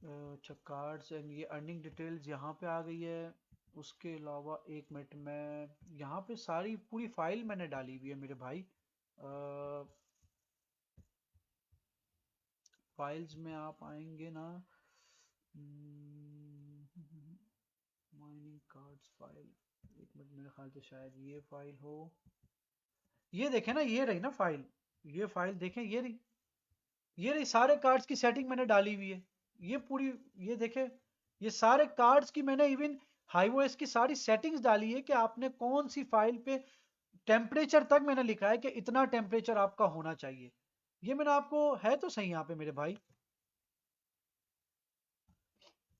अच्छा, कार्ड्स एंड ये अर्निंग डिटेल्स यहाँ पे आ गई है। उसके अलावा एक मिनट में, यहाँ पे सारी पूरी फाइल मैंने डाली हुई है मेरे भाई। फाइल्स में आप आएंगे ना, माइनिंग कार्ड्स फाइल, एक मिनट, मेरे ख्याल से शायद ये फाइल हो। ये देखें ना, ये रही ना फाइल, ये फाइल देखें, ये रही सारे कार्ड्स की सेटिंग मैंने डाली हुई है। ये पूरी, ये देखें, ये सारे कार्ड्स की मैंने इवन हाईओएस की सारी सेटिंग्स डाली है कि आपने कौन सी फाइल पे, टेम्परेचर तक मैंने लिखा है कि इतना टेम्परेचर आपका होना चाहिए। ये मैंने आपको, है तो सही यहाँ पे मेरे भाई।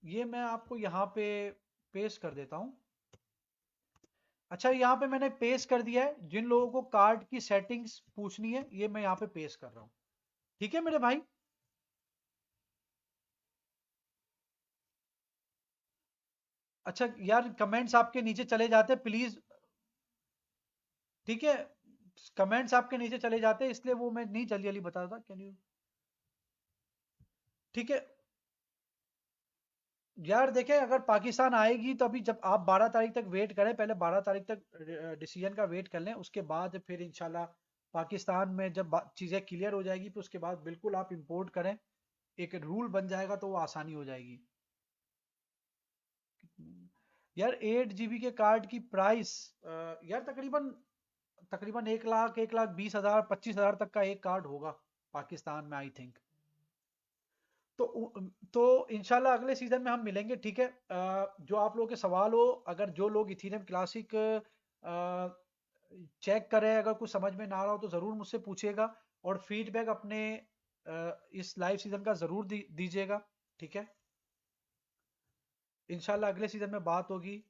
ये मैं आपको यहाँ पे पेस्ट कर देता हूँ। अच्छा, यहाँ पे मैंने पेस्ट कर दिया है, जिन लोगों को कार्ड की सेटिंग्स पूछनी है ये मैं यहाँ पे पेस्ट कर रहा हूँ। ठीक है मेरे भाई। अच्छा यार, कमेंट्स आपके नीचे चले जाते प्लीज, ठीक है। कमेंट्स आपके नीचे चले जाते हैं, इसलिए वो मैं नहीं जल्दी जल्दी बता रहा था, कैन यू, ठीक है। यार देखें, अगर पाकिस्तान आएगी तो अभी, जब आप 12 तारीख तक वेट करें, पहले 12 तारीख तक डिसीजन का वेट कर लें, उसके बाद फिर इंशाल्लाह पाकिस्तान में जब चीज़ें क्लियर हो जाएगी तो उसके बाद बिल्कुल आप इंपोर्ट करें। एक रूल बन जाएगा तो वो आसानी हो जाएगी। यार 8 GB के कार्ड की प्राइस, यार तकरीबन तकरीबन 1 लाख, 1,20,000, 25,000 तक का एक कार्ड होगा पाकिस्तान में, आई थिंक। तो तो इंशाल्लाह अगले सीजन में हम मिलेंगे, ठीक है। जो आप लोगों के सवाल हो, अगर जो लोग इथीरियम क्लासिक चेक करें, अगर कुछ समझ में ना आ रहा हो तो ज़रूर मुझसे पूछिएगा। और फीडबैक अपने इस लाइव सीजन का ज़रूर दीजिएगा, ठीक है। इंशाल्लाह अगले सीजन में बात होगी।